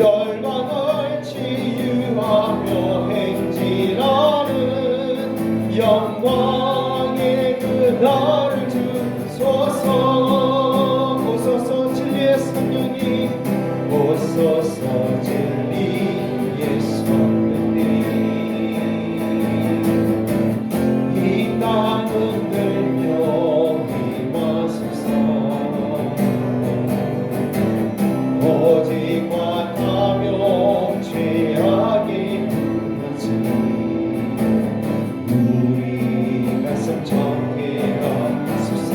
열방을 치유하 진리의 성령님 이 땅은 들며 임하소서 오직 완하며 죄악이 무너진 우리 가슴 정케하소서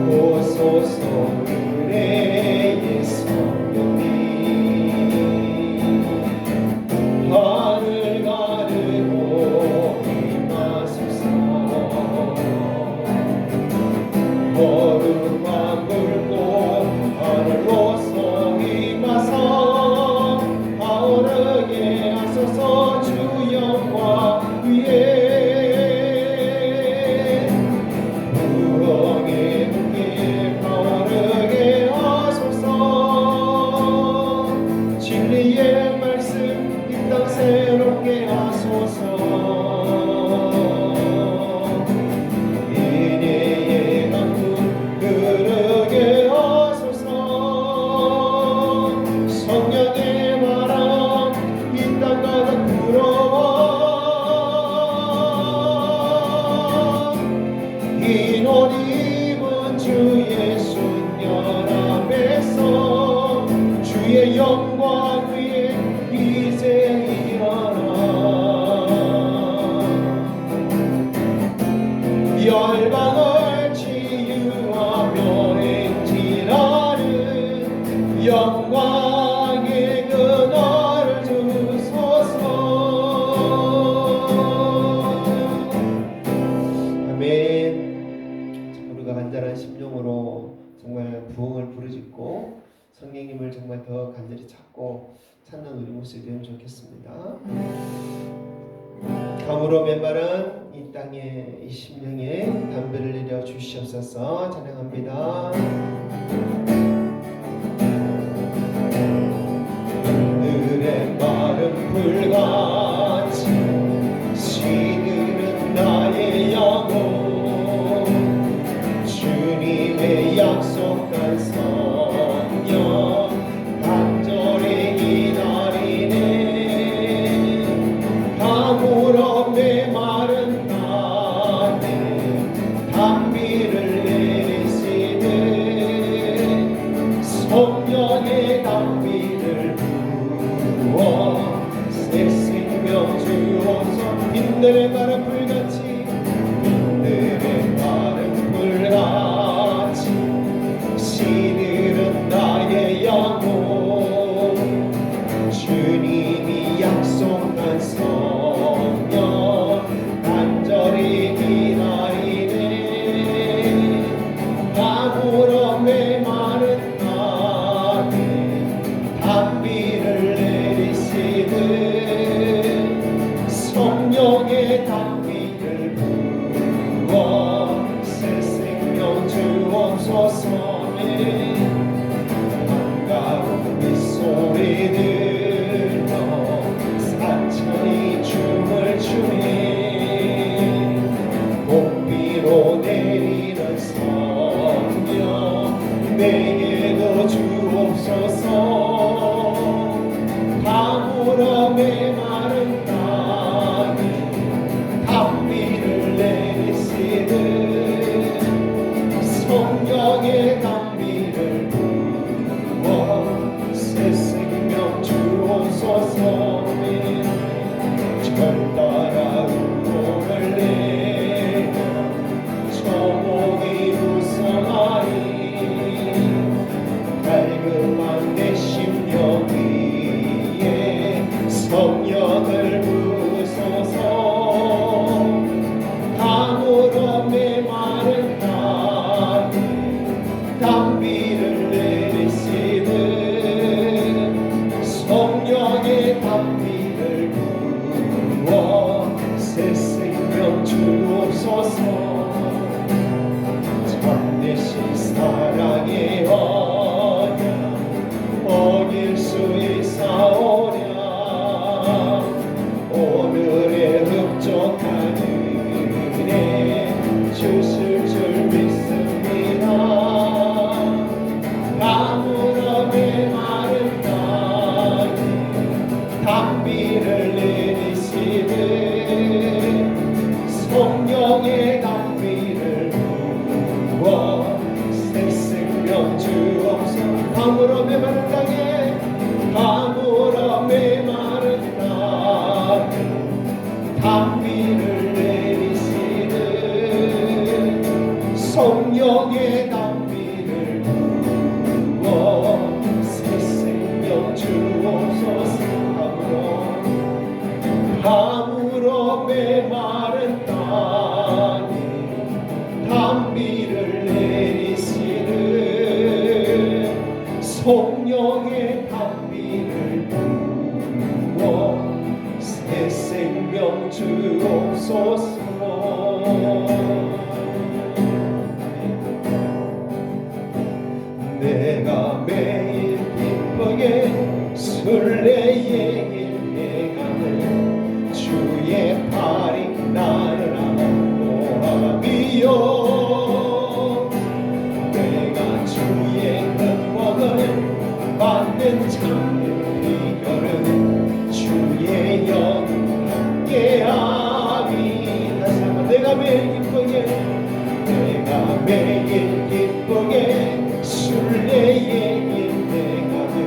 오소서 은혜의 성령님 하늘 가르고 임하소서 거룩한 불꽃 하늘로서 임하사 아오르게 하소서 주 영광 위에 부흥의 눈길 가오르게 하소서 진리의 말씀 이 땅 새롭게 하소서 인애의 강물 흐르게 하소서 성령의 바람 이 땅 가득 불어와 흰 옷 입은 주의 순결 앞에서 주의 영광 위에 이제 일어나 열방을 치유하며 행진하는 영광의 그날을 주소서 아멘. 우리가 간절한 심령으로 정말 부흥을 부르짖고 성령님을 정말 더 간절히 찾고 찾는 우리 모습이 되면 좋겠습니다. 감으로 메마른 이 땅에 이 심령에 담배를 내려 주시옵소서. 찬양합니다. 늘의 마른 불같이 시들은 나의 영혼 주님의 약속한 성령 간절히 기다리네 가물어 메마른 땅에 단비를 내리시네 성령의 단비를 부어 새 생명 주옵소서. 빛들의 마른 불같이 빛들의 마른 불같이 시들은 나의 영혼 주님이 약속한 성령 간절히 기다리네 가물어 메마른 땅에 단비를 내리시듯 성령의 단비를 부어 새 생명 주옵소서. 반가운 빗소리 들려 사천이 춤을 추네 복비로 내리는 성령 내게도 주옵소서. 가물어 메마른 땅에 단비를 내리시듯 성령의 단비를 부어 새 생명 주옵소서. 절 따라 운동을 내며 초목이 무성하니 밝음한 내 심령 위에 성령을 부으소서. 가물어 메마른 땅에 단비를 내리시듯 성령의 단비를 부어 새 생명 주옵소서. 참되신 사랑의 언약 어길 수 있사오랴 단비를 내리시네 성령의 단비를 부어 새 생명 주옵소서. 아무런 메마른 땅에 아무런 메마른 땅에 단비를 내리시네 성령의 단비를 부어 새 생명 주옵소서. 아무런 메마른 땅에 단비를 내리시는 성령의 단비를 부어 새 생명 주옵소서. 내가 매일 기쁘게 순례의 길 행하는 주의 팔이 나를 안보하며 내가 주의 흠뻑을 받는 참된 비결은 주의 영이 함께하니. 다시 한번 내가 매일 기쁘게 순례의 길 행하는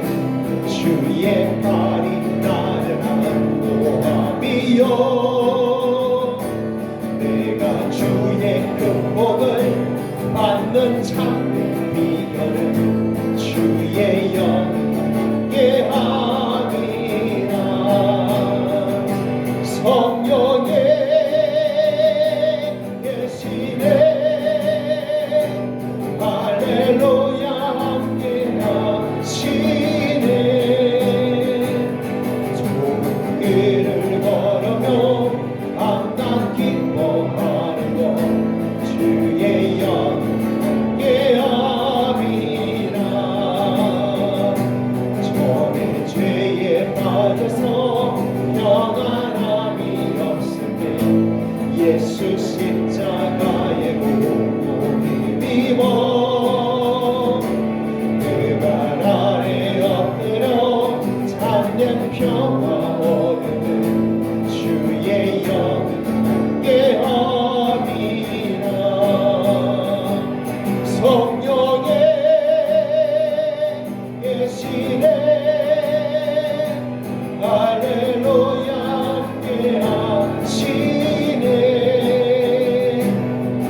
주의 팔이 나를 안보하며 내가 주의 흠복을 받는 참된 비결은 주의 영이 함께함이라. 성령의 계시네 할렐루야 함께하시네 좁은 길을 걸으며 밤낮 기뻐하는 것 주의 영이 함께함이라. 전에 죄에 빠져서 평안함이 없을 때 예수 십자가의 공로를 힘입어 그 발 아래 엎드려 참된 평화 얻는 주의 영이 함께함이라. 성령의 계시네 할렐루야 함께하시네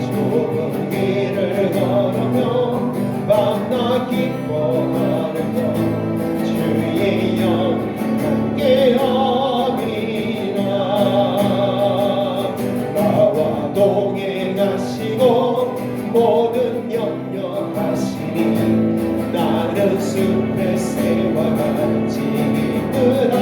좁은 길을 걸으며 밤낮 기뻐하는 것 주의 영이 함께함이라. 나와 동행하시고 모든 염려하시니 나는 숲의 새와 같이 기쁘다.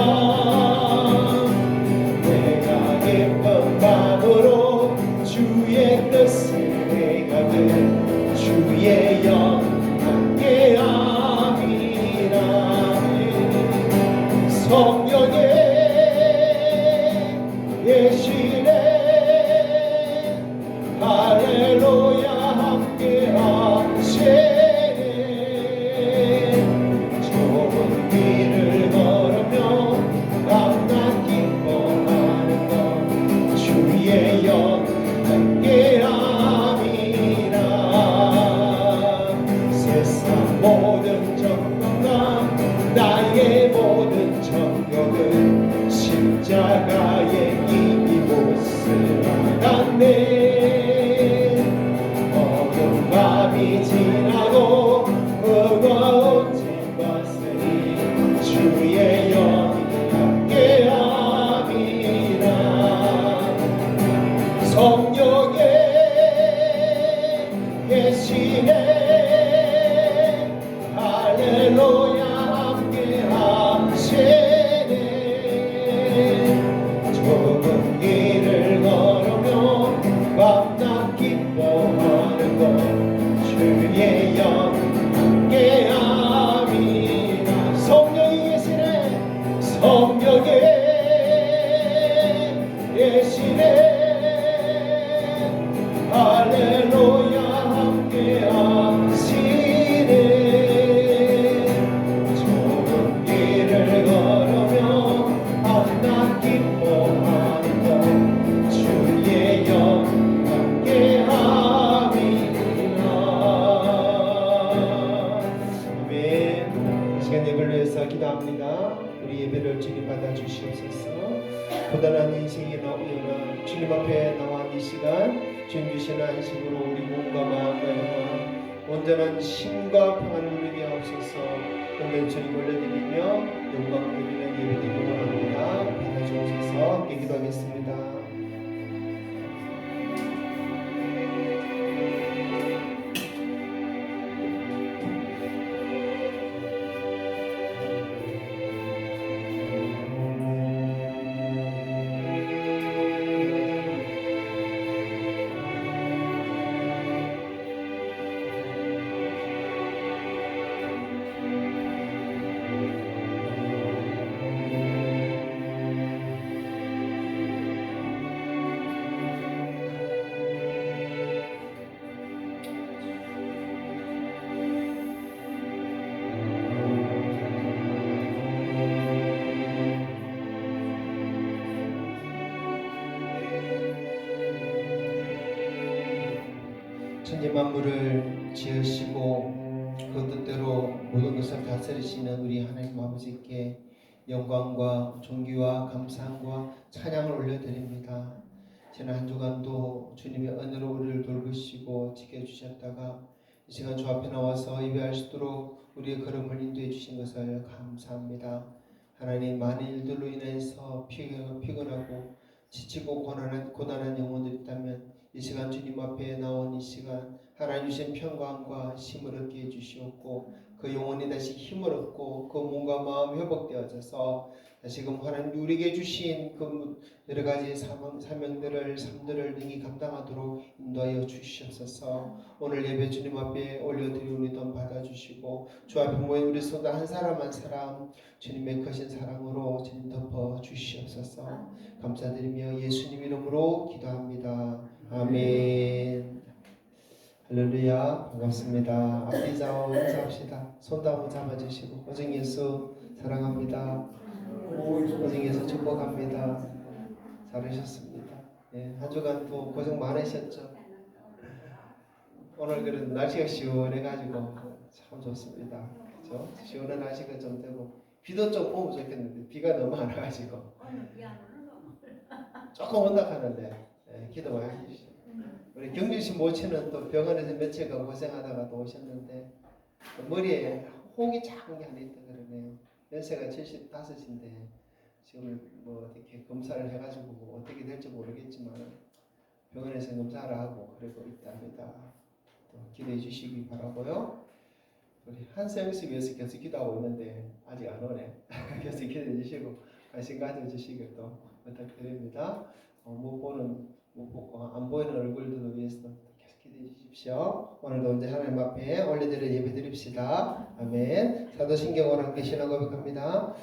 내가 기쁜 마음으로 주의 뜻을 행하는 주의 영이 함께함이라. 성령의 계시네 할렐루야 함께하시네 좁은 길을 걸으며 밤낮 기뻐하는 것 주의 영이 함께함이라. 세상 모든 정욕과 나의 모든 정욕은 십자가의 이미 못을 알았네. 어두운 밤이 지나고 무거운 짐 벗으니 주의 영이 함께함이라. 성령의 계시네 할렐루야 함께하시네 좁은 귀한 예배를 위해서 기도합니다. 우리 예배를 주님 받아 주시옵소서. 고단한 인생이 나오나 주님 앞에 나와 이 시간 주님 주시는 안식으로 우리 몸과 마음과 영혼 온전한 힘과 평안을 누리게 하옵소서. 오늘 주님 올려드리며 영광 드리는 예배드리기 원합니다. 받아 주옵소서. 함께 기도하겠습니다. 천지 만물을 지으시고 그 뜻대로 모든 것을 다스리시는 우리 하나님 아버지께 영광과 존귀와 감사함과 찬양을 올려드립니다. 지난 한 주간도 주님의 은혜로 우리를 돌보시고 지켜주셨다가 이 시간 주 앞에 나와서 예배할 수 있도록 우리의 걸음을 인도해 주신 것을 감사합니다. 하나님, 많은 일들로 인해서 피곤하고 지치고 고난한 영혼들이 있다면 이 시간 주님 앞에 나온 이 시간 하나님 주신 평강과 힘을 얻게 해주시옵고 그 영혼이 다시 힘을 얻고 그 몸과 마음 회복되어져서 다시금 하나님 우리에게 주신 그 여러 가지 사명들을 삶들을 능히 감당하도록 인도하여 주시옵소서. 오늘 예배 주님 앞에 올려드리오니 돈 받아주시고 주 앞에 모인 우리 성도 한 사람 한 사람 주님의 크신 사랑으로 주님 덮어 주시옵소서. 감사드리며 예수님 이름으로 기도합니다. 아멘. 할렐루야. 반갑습니다. 앞에 인사하고 인사합시다. 손도 한번 잡아주시고 오직 예수 사랑합니다. 오직 예수 축복합니다. 잘하셨습니다. 예, 한 주간 또 고생 많으셨죠. 오늘 그래도 날씨가 시원해가지고 참 좋습니다. 그렇죠? 시원한 날씨가 좀 되고 비도 좀 오면 좋겠는데 비가 너무 안 와가지고 조금 온다 하는데 예, 기도 많이 해주시죠. 우리 경주시 모친은 또 병원에서 며칠간 고생하다가 또 오셨는데 머리에 혹이 작은 게 하나 있다 그러네요. 연세가 75인데 지금 뭐 어떻게 검사를 해가지고 뭐 어떻게 될지 모르겠지만 병원에서 검사를 하고 그러고 있답니다. 또 기대해 주시기 바라고요. 우리 한세영씨 위해서 계속 기도하고 있는데 아직 안 오네. 계속 기대해 주시고 관심 가져주시길 또 부탁드립니다. 못 보고 안 보이는 얼굴들을 위해서 계속 기도해 주십시오. 오늘도 이제 하나님 앞에 올려드려 예배드립시다. 아멘. 사도신경으로 함께 신앙 고백합니다.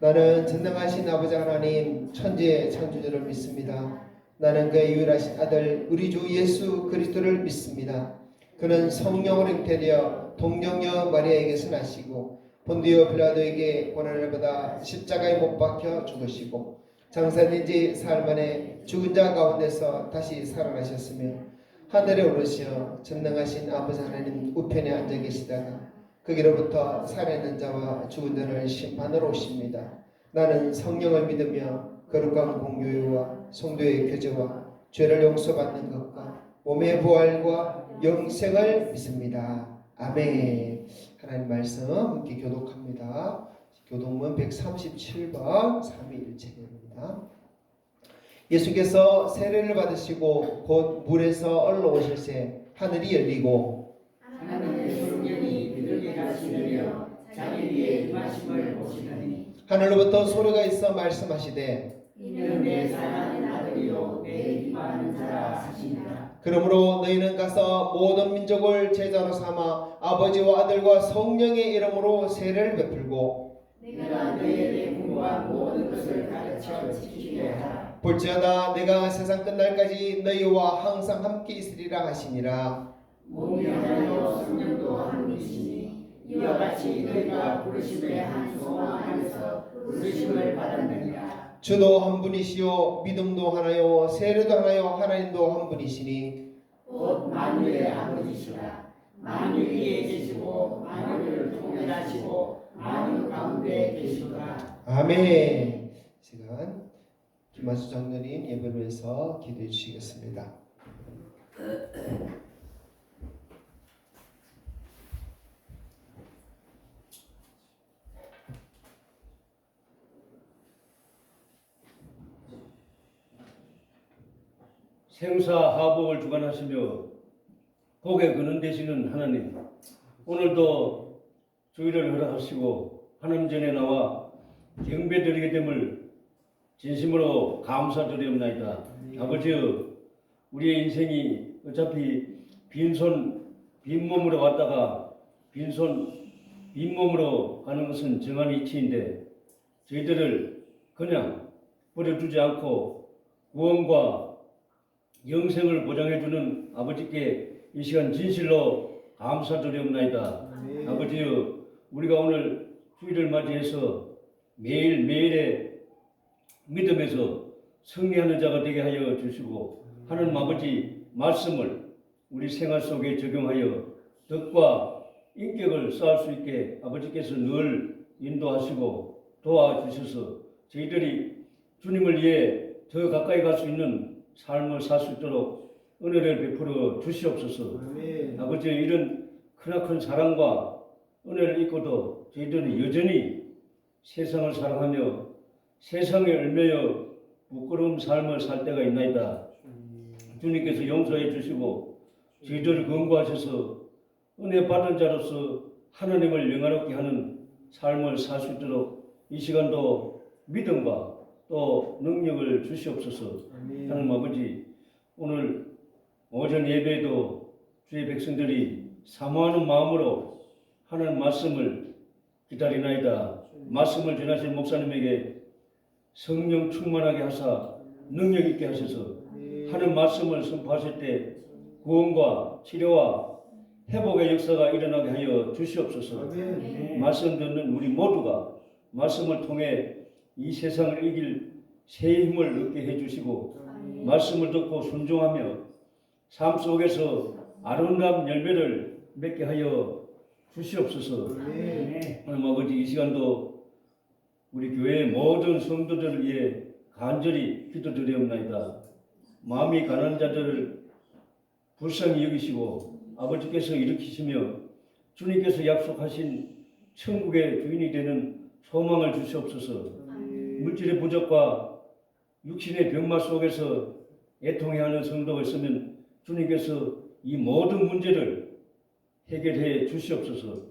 나는 전능하신 아버지 하나님 천지의 창조주를 믿습니다. 나는 그의 유일하신 아들 우리 주 예수 그리스도를 믿습니다. 그는 성령으로 잉태되어 동정녀 마리아에게서 나시고 본디오 빌라도에게 고난을 받아 십자가에 못 박혀 죽으시고 장사된 지 사흘 만에 죽은 자 가운데서 다시 살아나셨으며 하늘에 오르시어 전능하신 아버지 하나님 우편에 앉아 계시다가 거기로부터 살아있는 자와 죽은 자를 심판하러 오십니다. 나는 성령을 믿으며 거룩한 공교회와 성도의 교제와 죄를 용서받는 것과 몸의 부활과 영생을 믿습니다. 아멘. 하나님 말씀 함께 교독합니다. 교독문 137번 3.1책입니다. 예수께서 세례를 받으시고 곧 물에서 올라오실새 하늘이 열리고 하나님의 성령이 그들에게 가시며 자기 위에 임하심을 보시더니 하늘로부터 소리가 있어 말씀하시되 이는 내 사랑하는 아들이요 내 기뻐하는 자라 하시니라. 그러므로 너희는 가서 모든 민족을 제자로 삼아 아버지와 아들과 성령의 이름으로 세례를 베풀고 내가 너희에게 분부한 모든 것을 가르쳐 지키게 하라. 볼지어다 내가 세상 끝날까지 너희와 항상 함께 있으리라 하시니라. 몸이 하나요 성령도 한 분이시니 이와 같이 너희가 부르심의 한 소망 안에서 부르심을 받았느니라. 주도 한 분이시요 믿음도 하나요 세례도 하나요 하나님도 한 분이시니 곧 만유의 아버지시라. 만유 위에 계시고 만유를 통일하시고 만유 가운데 계시도다. 아멘. 시간 김만수 장로님 예배를 위해서 기도해 주시겠습니다. 생사하복을 주관하시며 복의 근원 되시는 하나님, 오늘도 주의를 허락하시고 하나님 전에 나와 경배드리게 됨을 진심으로 감사드리옵나이다. 아버지여, 우리의 인생이 어차피 빈손 빈몸으로 왔다가 빈손 빈몸으로 가는 것은 정한 이치인데 저희들을 그냥 버려두지 않고 구원과 영생을 보장해주는 아버지께 이 시간 진실로 감사드리옵나이다. 아버지여, 우리가 오늘 주일을 맞이해서 매일매일의 믿음에서 승리하는 자가 되게 하여 주시고 하나님 아버지 말씀을 우리 생활 속에 적용하여 덕과 인격을 쌓을 수 있게 아버지께서 늘 인도하시고 도와주셔서 저희들이 주님을 위해 더 가까이 갈 수 있는 삶을 살 수 있도록 은혜를 베풀어 주시옵소서. 아버지, 이런 크나큰 사랑과 은혜를 입고도 저희들은 여전히 세상을 사랑하며 세상에 얽매여 부끄러운 삶을 살 때가 있나이다. 주님께서 용서해 주시고 저희들을 권고하셔서 은혜 받은 자로서 하나님을 영화롭게 하는 삶을 살 수 있도록 이 시간도 믿음과 또 능력을 주시옵소서. 하나님 아버지, 오늘 오전 예배에도 주의 백성들이 사모하는 마음으로 하나님 말씀을 기다리나이다. 말씀을 전하실 목사님에게 성령 충만하게 하사 능력 있게 하셔서 하는 말씀을 선포하실 때 구원과 치료와 회복의 역사가 일어나게 하여 주시옵소서. 말씀 듣는 우리 모두가 말씀을 통해 이 세상을 이길 새 힘을 얻게 해주시고 말씀을 듣고 순종하며 삶 속에서 아름다운 열매를 맺게 하여 주시옵소서. 하나님 아버지, 이 시간도 우리 교회의 모든 성도들을 위해 간절히 기도드리옵나이다. 마음이 가난한 자들을 불쌍히 여기시고 아버지께서 일으키시며 주님께서 약속하신 천국의 주인이 되는 소망을 주시옵소서. 물질의 부족과 육신의 병마 속에서 애통해하는 성도가 있으면 주님께서 이 모든 문제를 해결해 주시옵소서.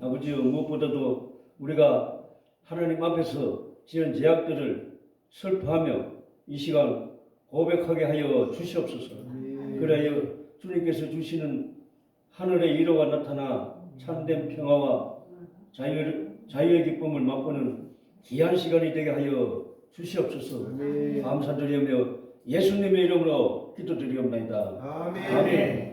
아버지여, 무엇보다도 우리가 하나님 앞에서 지은 죄악들을 슬퍼하며 이 시간 고백하게 하여 주시옵소서. 그래야 주님께서 주시는 하늘의 위로가 나타나 참된 평화와 자유의 기쁨을 맛보는 귀한 시간이 되게 하여 주시옵소서. 감사드리며 예수님의 이름으로 기도드리옵나이다. 아멘.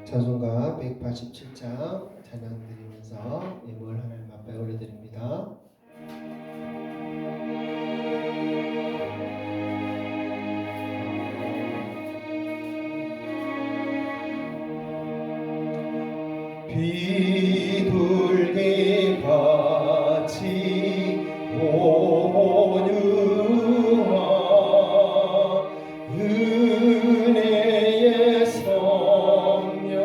찬송가 187장 찬양 드리면서 예물 하나님 앞에 올려드립니다. 비둘기 같이 온유한 은혜의 성령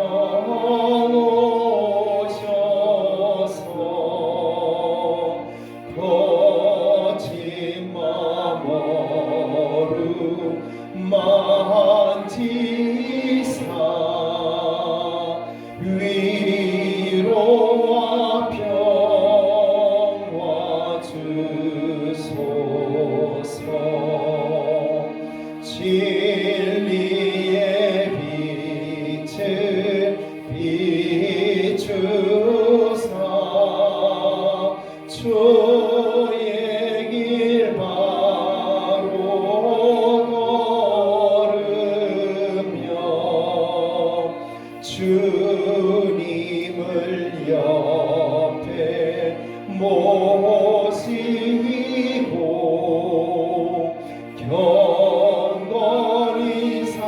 오셔서 거친 마음으로 만지사 위로 주님을 옆에 모시고 경건히 살게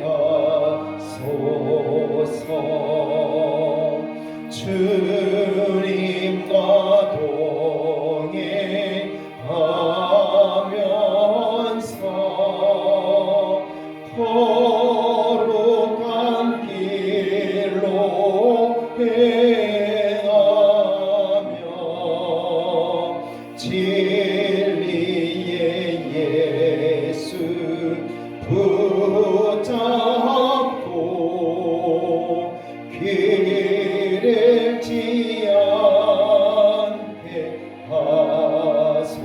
하소서. 주님과 동행하면서 거룩한 길로 행하며 진리의 예수 붙잡고 길을 지않게 하소서.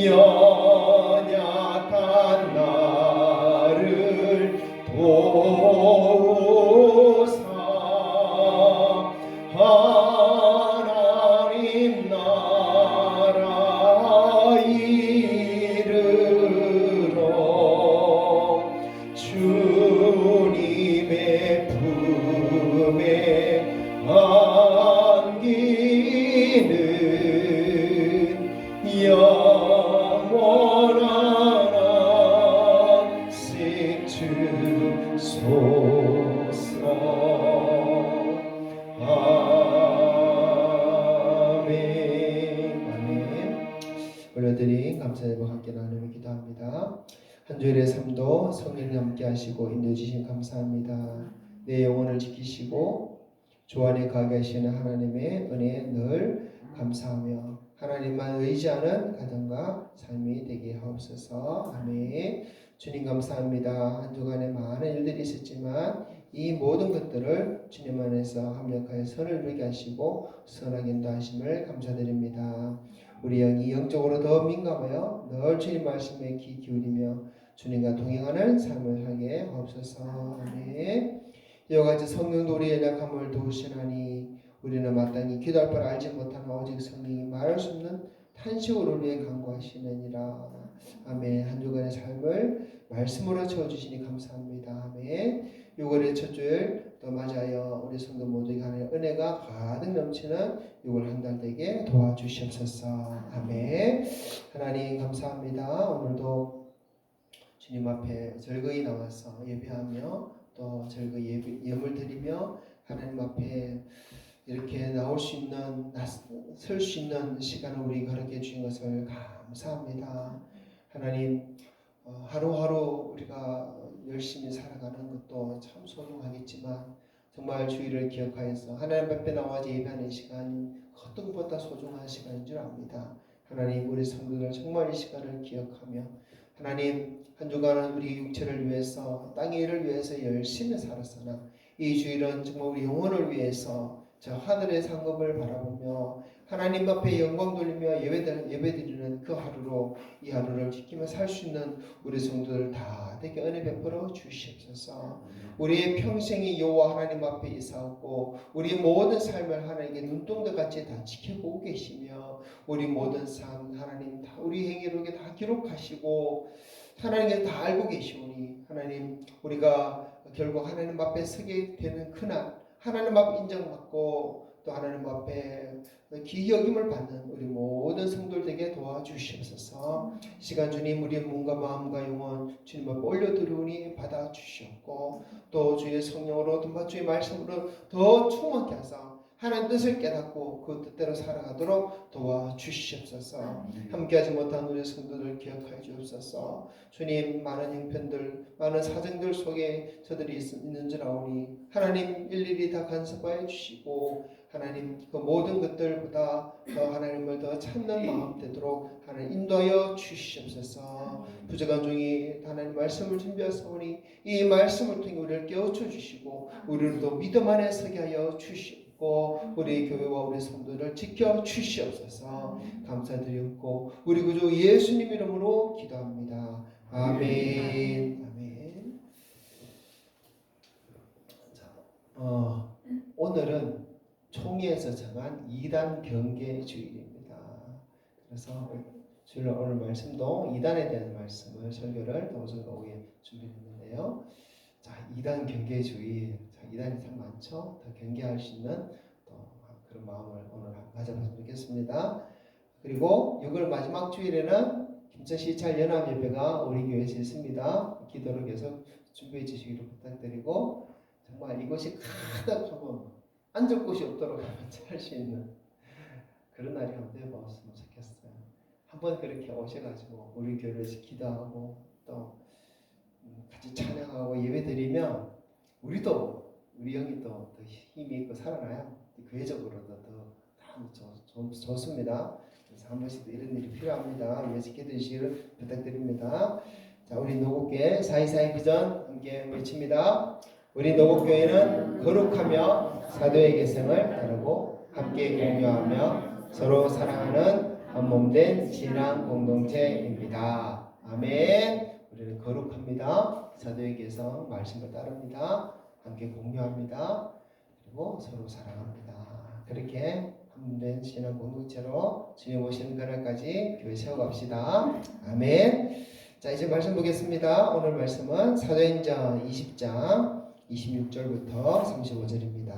연약한 나를 도우사 하나님 나라 이르러 주님의 품에 안기는 영원한 안식 주소서. 아멘. 아멘. 올려드린 감사의 복 함께 나누며 기도합니다. 한 주일의 삶도 성령님 함께 하시고 인도해 주신 감사합니다. 내 영혼을 지키시고 주 안에 가게 하시는 하나님의 은혜에 늘 감사하며 하나님만 의지하는 가정과 삶이 되게 하옵소서. 아멘. 주님 감사합니다. 한 주간에 많은 일들이 있었지만 이 모든 것들을 주님 안에서 합력하여 선을 이루게 하시고 선하게 인도하심을 감사드립니다. 우리 영이 영적으로 더 민감하여 늘 주님 말씀에 귀 기울이며 주님과 동행하는 삶을 살게 하옵소서. 아멘. 이와 같이 성령도 우리의 연약함을 도우시나니 우리는 마땅히 기도할 바를 알지 못하는 오직 성령이 말할 수 없는 탄식으로 우리의 간구하시느니라. 아멘. 한 주간의 삶을 말씀으로 채워주시니 감사합니다. 아멘. 6월의 첫 주일 또 맞아요. 우리 성도 모두에게 하나님의 은혜가 가득 넘치는 6월 한 달 되게 도와주시옵소서. 아멘. 하나님 감사합니다. 오늘도 주님 앞에 즐거이 나와서 예배하며 또 즐거이 예물 드리며 하나님 앞에 이렇게 나올 수 있는 설 수 있는 시간을 우리 허락해 주신 것을 감사합니다. 하나님 하루하루 우리가 열심히 살아가는 것도 참 소중하겠지만 정말 주의를 기억하여서 하나님 앞에 나와서 예배하는 시간이 어떤 것보다 소중한 시간인 줄 압니다. 하나님 우리 성도들 정말 이 시간을 기억하며 하나님 한 주간은 우리 육체를 위해서 땅의 일을 위해서 열심히 살았으나 이 주일은 정말 우리 영혼을 위해서 저 하늘의 상급을 바라보며 하나님 앞에 영광 돌리며 예배드리는 그 하루로 이 하루를 지키며 살 수 있는 우리 성도들 다 되게 은혜 베풀어 주시옵소서. 우리의 평생이 여호와 하나님 앞에 있사옵고 우리 모든 삶을 하나님께 눈동자같이 다 지켜보고 계시며 우리 모든 삶 하나님 다 우리 행위로 다 기록하시고 하나님께 다 알고 계시오니 하나님 우리가 결국 하나님 앞에 서게 되는 그날 하나님 앞에 인정받고 또 하나님 앞에 귀히 여김을 받는 우리 모든 성도들에게 도와주시옵소서. 시간 주님 우리의 몸과 마음과 영혼 주님 앞에 올려드리오니 받아주시옵고 또 주의 성령으로 또 주의 말씀으로 더 충만케 하사 하나님 뜻을 깨닫고 그 뜻대로 살아가도록 도와주시옵소서. 함께하지 못한 우리 성도들 기억하여 주옵소서. 주님 많은 형편들 많은 사정들 속에 저들이 있는 줄 아오니 하나님 일일이 다 간섭하여 주시고 하나님 그 모든 것들보다 더 하나님을 더 찾는 마음 되도록 하나님 인도하여 주시옵소서. 부족한 종이 하나님 말씀을 준비하사오니 이 말씀을 통해 우리를 깨우쳐 주시고 우리를 또 믿음 안에 서게 하여 주시옵소서. 우리 교회와 우리 성도를 지켜 주시옵소서. 감사드리옵고 우리 구주 예수님 이름으로 기도합니다. 아멘. 아멘. 자, 오늘은 총회에서 정한 2단 경계 주일입니다. 그래서 주일날 오늘 말씀도 이단에 대한 말씀을 설교를 오전과 오후에 준비했는데요. 자, 이단 경계주의. 자, 이단이 참 많죠. 더 경계할 수 있는 또 그런 마음을 오늘 가져봤으면 좋겠습니다. 그리고 6월 마지막 주일에는 김천시찰 연합예배가 우리 교회에서 있습니다. 기도를 계속 준비해 주시기를 부탁드리고 정말 이곳이 가득하고 앉을 곳이 없도록 할 수 있는 그런 날이 한번 되어봤으면 좋겠어요. 한번 그렇게 오셔가지고 우리 교회에서 기도하고 또 같이 찬양하고 예배드리면 우리 영이 더 힘이 있고 살아나요. 교회적으로도 더 좋습니다. 그래서 한 번씩 이런 일이 필요합니다. 위해서 기도해 주시기를 부탁드립니다. 자, 우리 노국교회 사이사이 비전 함께 외칩니다. 우리 노국교회는 거룩하며 사도의 계승을 따르고 함께 공유하며 서로 사랑하는 한몸된 신앙 공동체입니다. 아멘. 우리는 거룩합니다. 사도의 계승 말씀을 따릅니다. 함께 공유합니다. 그리고 서로 사랑합니다. 그렇게 한몸된 신앙 공동체로 주님 오시는 그날까지 교회 세워갑시다. 아멘. 자, 이제 말씀 보겠습니다. 오늘 말씀은 사도행전 20장 26절부터 35절입니다.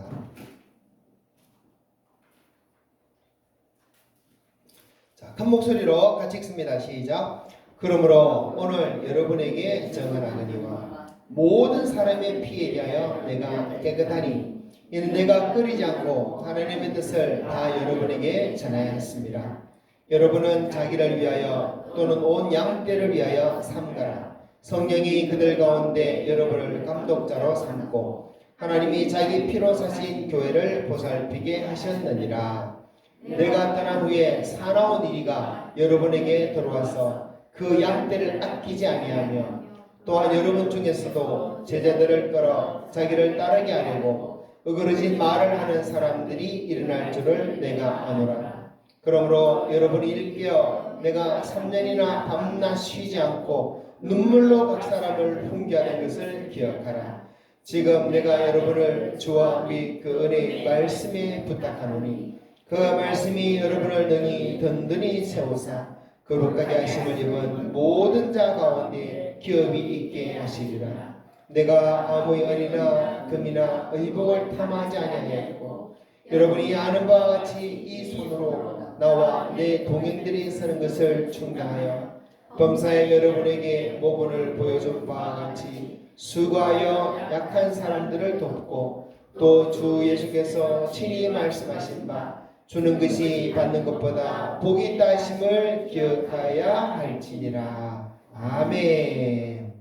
자, 큰 목소리로 같이 읽습니다. 시작. 그러므로 오늘 여러분에게 정언하거니와 모든 사람의 피에 대하여 내가 깨끗하니 이는 내가 끓이지 않고 하나님의 뜻을 다 여러분에게 전하였습니다. 여러분은 자기를 위하여 또는 온 양떼를 위하여 삼가라. 성령이 그들 가운데 여러분을 감독자로 삼고 하나님이 자기 피로 사신 교회를 보살피게 하셨느니라. 내가 떠난 후에 사나운 이리가 여러분에게 들어와서 그 양떼를 아끼지 아니하며 또한 여러분 중에서도 제자들을 끌어 자기를 따르게 하려고 어그러진 말을 하는 사람들이 일어날 줄을 내가 아노라. 그러므로 여러분이 일깨어 내가 3년이나 밤낮 쉬지 않고 눈물로 각 사람을 훈계하는 것을 기억하라. 지금 내가 여러분을 주와 우리 그 은혜의 말씀에 부탁하노니 그 말씀이 여러분을 능히 든든히 세우사 거룩하게 하심을 입은 모든 자 가운데 기업이 있게 하시리라. 내가 아무의 은이나 금이나 의복을 탐하지 아니하였고 여러분이 아는 바와 같이 이 손으로 나와 내 동행들이 서는 것을 충당하여 범사에 여러분에게 모본을 보여준 바와 같이 수고하여 약한 사람들을 돕고 또 주 예수께서 친히 말씀하신 바 주는 것이 받는 것보다 복이 있다 하심을 기억하여야 할지니라. 아멘.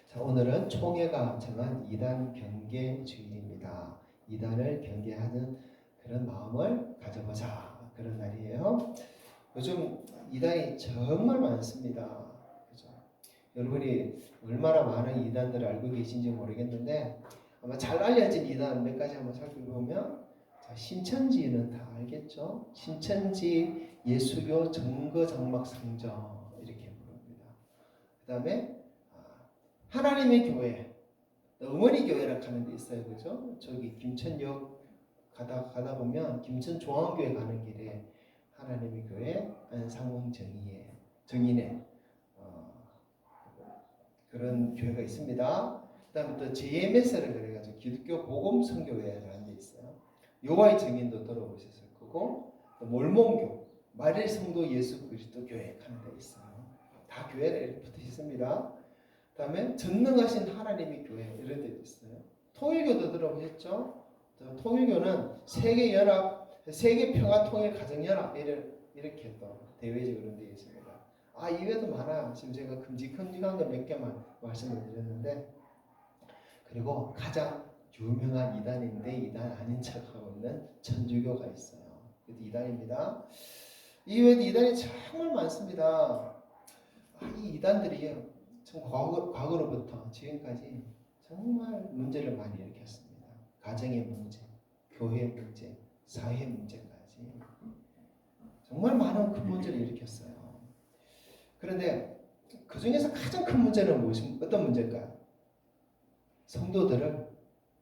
자, 오늘은 총회가 정한 이단 경계 주일입니다. 이단을 경계하는 그런 마음을 가져보자. 그런 날이에요. 요즘 이단이 정말 많습니다. 그죠? 여러분이 얼마나 많은 이단들을 알고 계신지 모르겠는데 아마 잘 알려진 이단 몇 가지 한번 살펴보면 자, 신천지는 다 알겠죠? 신천지 예수교 정거장막상정 이렇게 부릅니다. 그 다음에 하나님의 교회, 어머니 교회라고 하는 데 있어요. 그죠? 저기 김천역 가다 보면 김천중앙교회 가는 길에 하나님의 교회 안상홍 정인의 그런 교회가 있습니다. 그 다음에 또 JMS를 그래가지고 기독교 복음선교회라는 데 있어요. 요하이 정인도 들어보셨을 거고 또 몰몬교 마릴 성도 예수 그리스도 교회 하는 데 있어요. 다 교회에 이렇게 붙어 있습니다. 그 다음에 전능하신 하나님의 교회 이런 데도 있어요. 통일교도 들어보셨죠? 통일교는 세계연합, 세계평화통일가정연합 이렇게 또 대외적으로 되어 있습니다. 이외에도 많아요. 지금 제가 큼직한 거 몇 개만 말씀을 드렸는데 그리고 가장 유명한 이단인데 이단 아닌 척하고 있는 천주교가 있어요. 이것도 이단입니다. 이외에도 이단이 정말 많습니다. 이 이단들이 참 과거로부터 지금까지 정말 문제를 많이 일으켰습니다. 가정의 문제, 교회 문제, 사회 문제까지 정말 많은 큰 문제를 일으켰어요. 그런데 그 중에서 가장 큰 문제는 어떤 문제일까요? 성도들을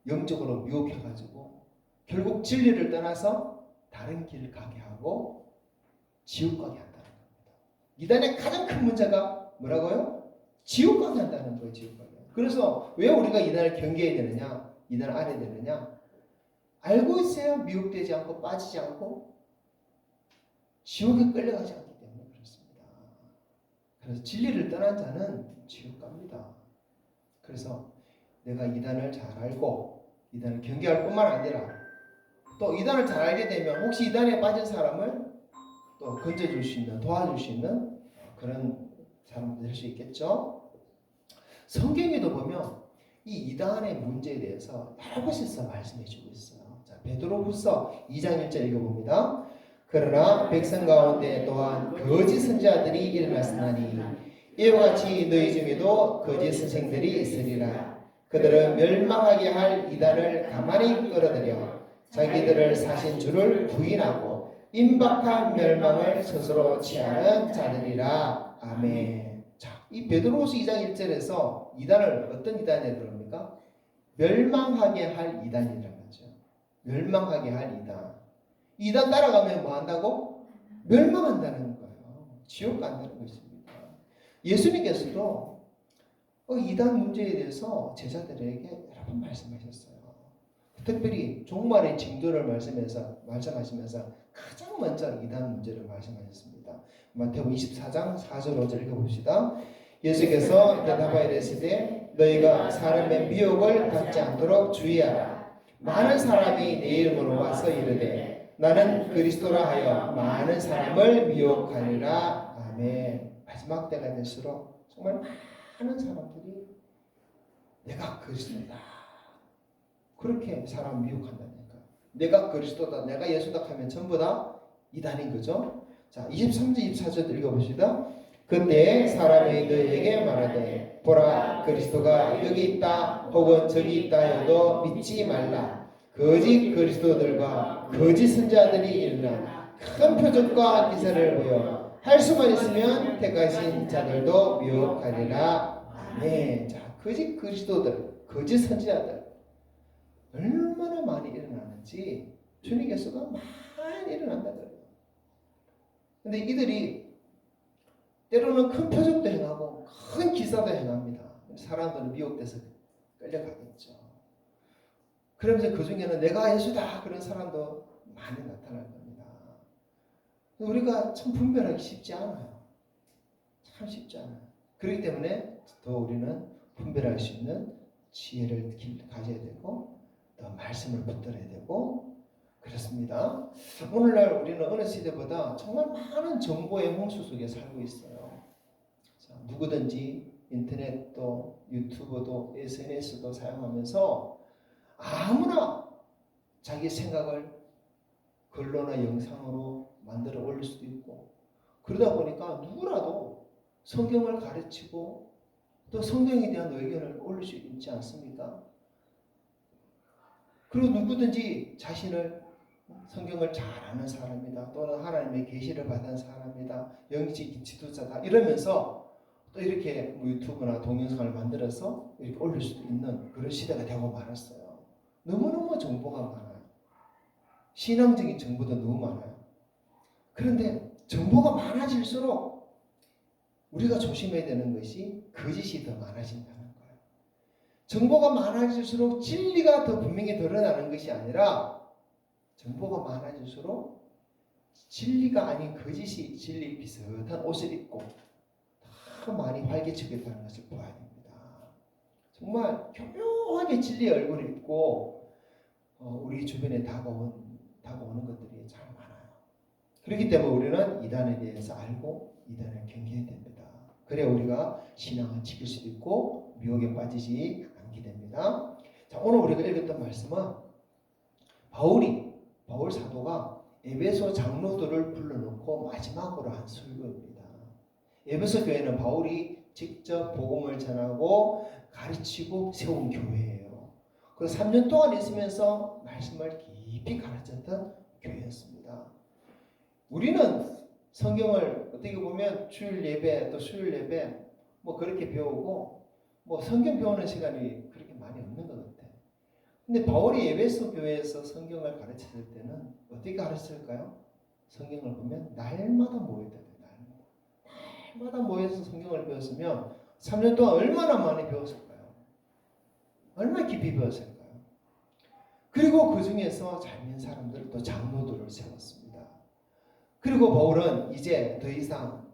영적으로 미혹해가지고 결국 진리를 떠나서 다른 길을 가게 하고 지옥 가게 한다는 겁니다. 이단의 가장 큰 문제가 뭐라고요? 지옥 가게 한다는 거예요. 지옥 가게. 그래서 왜 우리가 이단을 경계해야 되느냐? 이단을 알아야 되느냐? 알고 있어야 미혹되지 않고 빠지지 않고 지옥에 끌려가지 않기 때문에 그렇습니다. 그래서 진리를 떠난 자는 지옥 갑니다. 그래서 내가 이단을 잘 알고 이단을 경계할 뿐만 아니라 또 이단을 잘 알게 되면 혹시 이단에 빠진 사람을 또 건져줄 수 있는, 도와줄 수 있는 그런 사람도 될 수 있겠죠. 성경에도 보면 이 이단의 문제에 대해서 여러 곳에서 말씀해주고 있어요. 자, 베드로후서 2장 1절 읽어봅니다. 그러나 백성 가운데 또한 거짓 선지자들이 일어났으나니 이와 같이 너희 중에도 거짓 선생들이 있으리라. 그들은 멸망하게 할 이단을 가만히 끌어들여 자기들을 사신 주를 부인하고 임박한 멸망을 스스로 취하는 자들이라. 아멘. 자, 이 베드로후서 2장 1절에서 이단을 어떤 이단에 들어옵니까? 멸망하게 할 이단이라는 거죠. 멸망하게 할 이단. 이단 따라가면 뭐 한다고? 멸망한다는 거예요. 지옥 간다는 것입니다. 예수님께서도 이단 문제에 대해서 제자들에게 여러 번 말씀하셨어요. 특별히 종말의 징조를 말씀하시면서 가장 먼저 이단 문제를 말씀하셨습니다. 마태복음 24장 4절 5절 읽어봅시다. 예수께서 대답하여 이르시되 너희가 사람의 미혹을 받지 않도록 주의하라. 많은 사람이 내 이름으로 와서 이르되 나는 그리스도라 하여 많은 사람을 미혹하리라. 아멘. 마지막 때가 될수록 정말 많은 사람들이 내가 그리스도다 그렇게 사람 미혹한다니까. 내가 그리스도다, 내가 예수다 하면 전부 다 이단인 거죠. 자, 23절 24절 읽어봅시다. 그때 사람이 너희에게 말하되 보라 그리스도가 여기 있다 혹은 저기 있다 해도 믿지 말라. 거짓 그리스도들과 거짓 선지자들이 일어나 큰 표적과 기사를 보여 할 수만 있으면 택하신 자들도 미혹하리라. 네, 자, 거짓 그리스도들, 거짓 선지자들 얼마나 많이 일어나는지 주님께서가 많이 일어난다 그래요. 근데 이들이 때로는 큰 표적도 행하고 큰 기사도 행합니다. 사람들은 미혹돼서 끌려가겠죠. 그러면서 그 중에는 내가 예수다 그런 사람도 많이 나타날 겁니다. 우리가 참 분별하기 쉽지 않아요. 참 쉽지 않아요. 그렇기 때문에 더 우리는 분별할 수 있는 지혜를 가져야 되고 더 말씀을 붙들어야 되고 그렇습니다. 오늘날 우리는 어느 시대보다 정말 많은 정보의 홍수 속에 살고 있어요. 자, 누구든지 인터넷도 유튜브도 SNS도 사용하면서 아무나 자기 생각을 글로나 영상으로 만들어 올릴 수도 있고 그러다 보니까 누구라도 성경을 가르치고 또 성경에 대한 의견을 올릴 수 있지 않습니까? 그리고 누구든지 자신을 성경을 잘 아는 사람이다 또는 하나님의 계시를 받은 사람이다 영적 지도자다 이러면서 또 이렇게 유튜브나 동영상을 만들어서 이렇게 올릴 수도 있는 그런 시대가 되고 말았어요. 너무너무 정보가 많아요. 신앙적인 정보도 너무 많아요. 그런데 정보가 많아질수록 우리가 조심해야 되는 것이 거짓이 더 많아진다는 거예요. 정보가 많아질수록 진리가 더 분명히 드러나는 것이 아니라 정보가 많아질수록 진리가 아닌 거짓이 진리 비슷한 옷을 입고 더 많이 활개치고 있다는 것을 보아야 됩니다. 정말 교묘하게 진리의 얼굴을 입고 우리 주변에 다가오는 것들이 참 많아요. 그렇기 때문에 우리는 이단에 대해서 알고 이단을 경계해야 됩니다. 그래야 우리가 신앙을 지킬 수도 있고 미혹에 빠지지 않게 됩니다. 자, 오늘 우리가 읽었던 말씀은 바울 사도가 에베소 장로들을 불러놓고 마지막으로 한 설교입니다. 에베소 교회는 바울이 직접 복음을 전하고 가르치고 세운 교회예요. 그래서 3년 동안 있으면서 말씀을 깊이 가르쳤던 교회였습니다. 우리는 성경을 어떻게 보면 주일 예배 또 수요일 예배 뭐 그렇게 배우고 뭐 성경 배우는 시간이 그렇게 많이 없는 것 같아요. 근데 바울이 에베소 교회에서 성경을 가르쳤을 때는 어떻게 가르쳤을까요? 성경을 보면 날마다 모였다. 해마다 모여서 성경을 배웠으면 3년 동안 얼마나 많이 배웠을까요? 얼마나 깊이 배웠을까요? 그리고 그 중에서 잘 믿는 사람들을 또 장로들을 세웠습니다. 그리고 바울은 이제 더 이상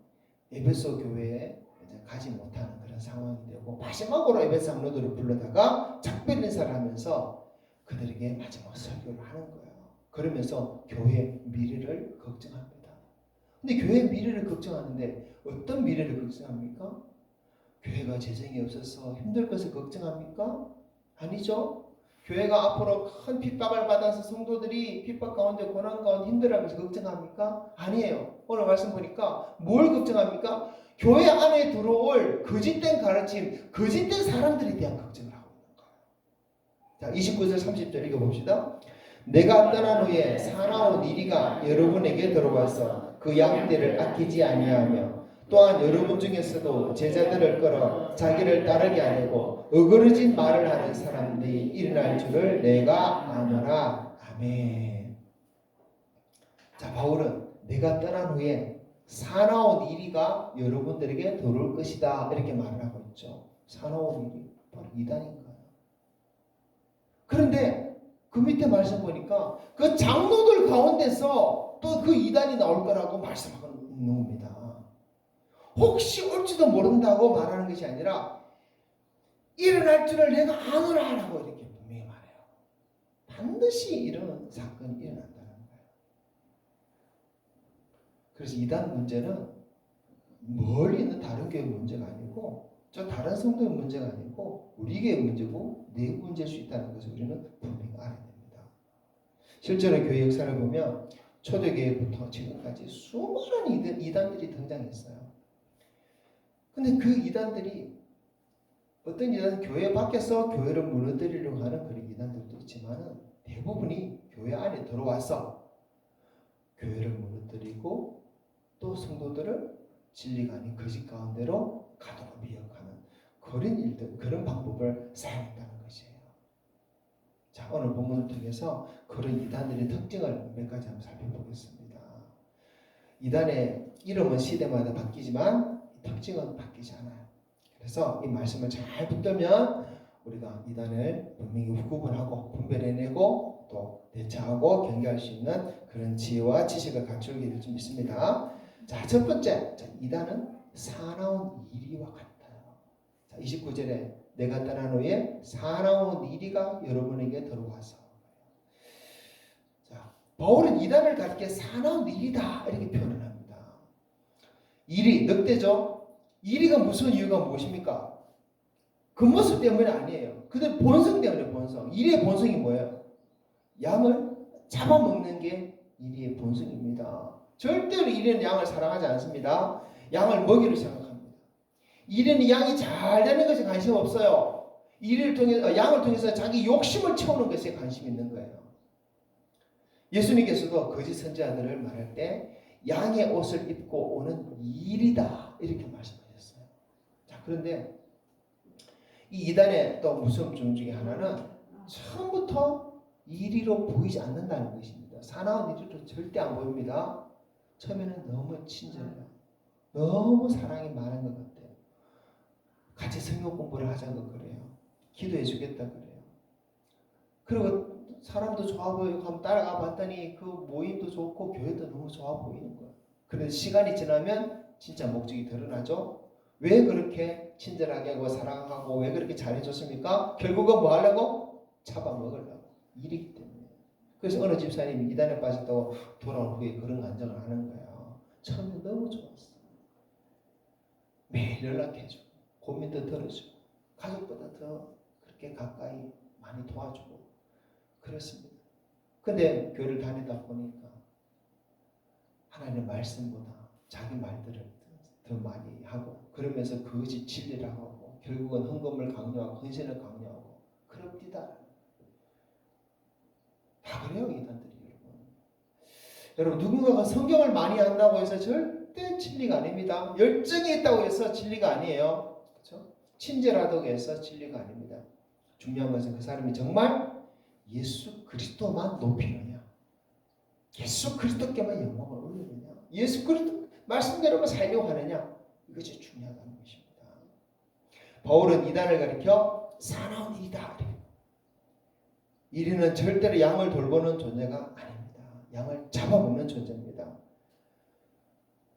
에베소 교회에 가지 못하는 그런 상황이 되고 마지막으로 에베소 장로들을 불러다가 작별 인사를 하면서 그들에게 마지막 설교를 하는 거예요. 그러면서 교회의 미래를 걱정합니다. 근데 교회의 미래를 걱정하는데 어떤 미래를 걱정합니까? 교회가 재정이 없어서 힘들 것을 걱정합니까? 아니죠. 교회가 앞으로 큰 핍박을 받아서 성도들이 핍박 가운데 고난 가운데 힘들어하면서 걱정합니까? 아니에요. 오늘 말씀 보니까 뭘 걱정합니까? 교회 안에 들어올 거짓된 가르침, 거짓된 사람들에 대한 걱정을 하고 있는 거예요. 자, 29절 30절 읽어봅시다. 내가 떠난 후에 사나운 이리가 여러분에게 들어와서 그 양떼를 아끼지 아니하며 또한 여러분 중에서도 제자들을 끌어 자기를 따르게 하려고 어그러진 말을 하는 사람들이 일어날 줄을 내가 아노라. 아멘. 자, 바울은 내가 떠난 후에 사나운 이리가 여러분들에게 들어올 것이다 이렇게 말을 하고 있죠. 사나운 이리 바로 이단인가요? 그런데 그 밑에 말씀 보니까 그 장로들 가운데서 또 그 이단이 나올 거라고 말씀하고 있는 겁니다. 혹시 올지도 모른다고 말하는 것이 아니라 일어날 줄을 내가 아노라 라고 이렇게 분명히 말해요. 반드시 이런 사건이 일어난다는 거예요. 그래서 이단 문제는 멀리 있는 다른 교회 문제가 아니고 저 다른 성도의 문제가 아니고 우리 교회 문제고 내 문제일 수 있다는 것을 우리는 분명히 알아야 됩니다. 실제로 교회 역사를 보면 초대교회부터 지금까지 수많은 이단들이 등장했어요. 근데 그 이단들이 어떤 이단은 교회 밖에서 교회를 무너뜨리려고 하는 그런 이단들도 있지만 대부분이 교회 안에 들어와서 교회를 무너뜨리고 또 성도들을 진리가 아닌 거짓 가운데로 가도록 미혹하는 그런 일들, 그런 방법을 사용했다는 것이에요. 자, 오늘 본문을 통해서 그런 이단들의 특징을 몇 가지 한번 살펴보겠습니다. 이단의 이름은 시대마다 바뀌지만 특징은 바뀌지 않아요. 그래서 이 말씀을 잘 붙들면 우리가 이단을 분명히 구분하고 분별해내고 또 대처하고 경계할 수 있는 그런 지혜와 지식을 갖추게 될 줄 믿습니다. 자, 첫 번째, 이단은 사나운 이리와 같아요. 자, 29절에 내가 떠난 후에 사나운 이리가 여러분에게 들어와서. 자, 바울은 이단을 가리켜 사나운 이리다 이렇게 표현을 합니다. 이리, 늑대죠. 이리가 무슨 이유가 무엇입니까? 그 모습 때문이 아니에요. 그들 본성 때문에 본성. 이리의 본성이 뭐예요? 양을 잡아먹는 게 이리의 본성입니다. 절대로 이리는 양을 사랑하지 않습니다. 양을 먹이로 생각합니다. 이리는 양이 잘 되는 것에 관심 없어요. 이리를 통해서 양을 통해서 자기 욕심을 채우는 것에 관심 있는 거예요. 예수님께서도 거짓 선지자들을 말할 때 양의 옷을 입고 오는 이리다 이렇게 말씀하셨어요. 자, 그런데 이 이단의 또 무서운 점 중에 하나는 처음부터 이리로 보이지 않는다는 것입니다. 사나운 이리로 절대 안 보입니다. 처음에는 너무 친절해요. 너무 사랑이 많은 것 같아요. 같이 성경 공부를 하자고 그래요. 기도해 주겠다 그래요. 그리고 사람도 좋아 보이고 한번 따라가 봤더니 그 모임도 좋고 교회도 너무 좋아 보이는 거예요. 그런데 시간이 지나면 진짜 목적이 드러나죠. 왜 그렇게 친절하게 하고 사랑하고 왜 그렇게 잘해줬습니까? 결국은 뭐 하려고? 잡아먹으려고. 일이기 때문에. 그래서 어느 집사님이 이단에 빠졌다고 돌아온 후에 그런 간증을 하는 거예요. 처음에 너무 좋았어. 매일 연락해주고 고민도 들어주고 가족보다 더 그렇게 가까이 많이 도와주고 그렇습니다. 근데 교회를 다니다 보니까 하나님의 말씀보다 자기 말들을 더 많이 하고 그러면서 거짓 진리를 하고 결국은 헌금을 강요하고 헌신을 강요하고 그럽디다. 다 그래요 이단들이. 여러분 누군가가 성경을 많이 한다고 해서 절대 진리가 아닙니다. 열정이 있다고 해서 진리가 아니에요. 그렇죠? 친절하다고 해서 진리가 아닙니다. 중요한 것은 그 사람이 정말 예수 그리스도만 높이느냐, 예수 그리스도께만 영광을 올리느냐, 예수 그리스도 말씀대로만 살려고 하느냐, 이것이 중요하다는 것입니다. 바울은 이단을 가리켜 사나운 일이다. 이리는 절대로 양을 돌보는 존재가 아닙니다. 양을 잡아먹는 존재입니다.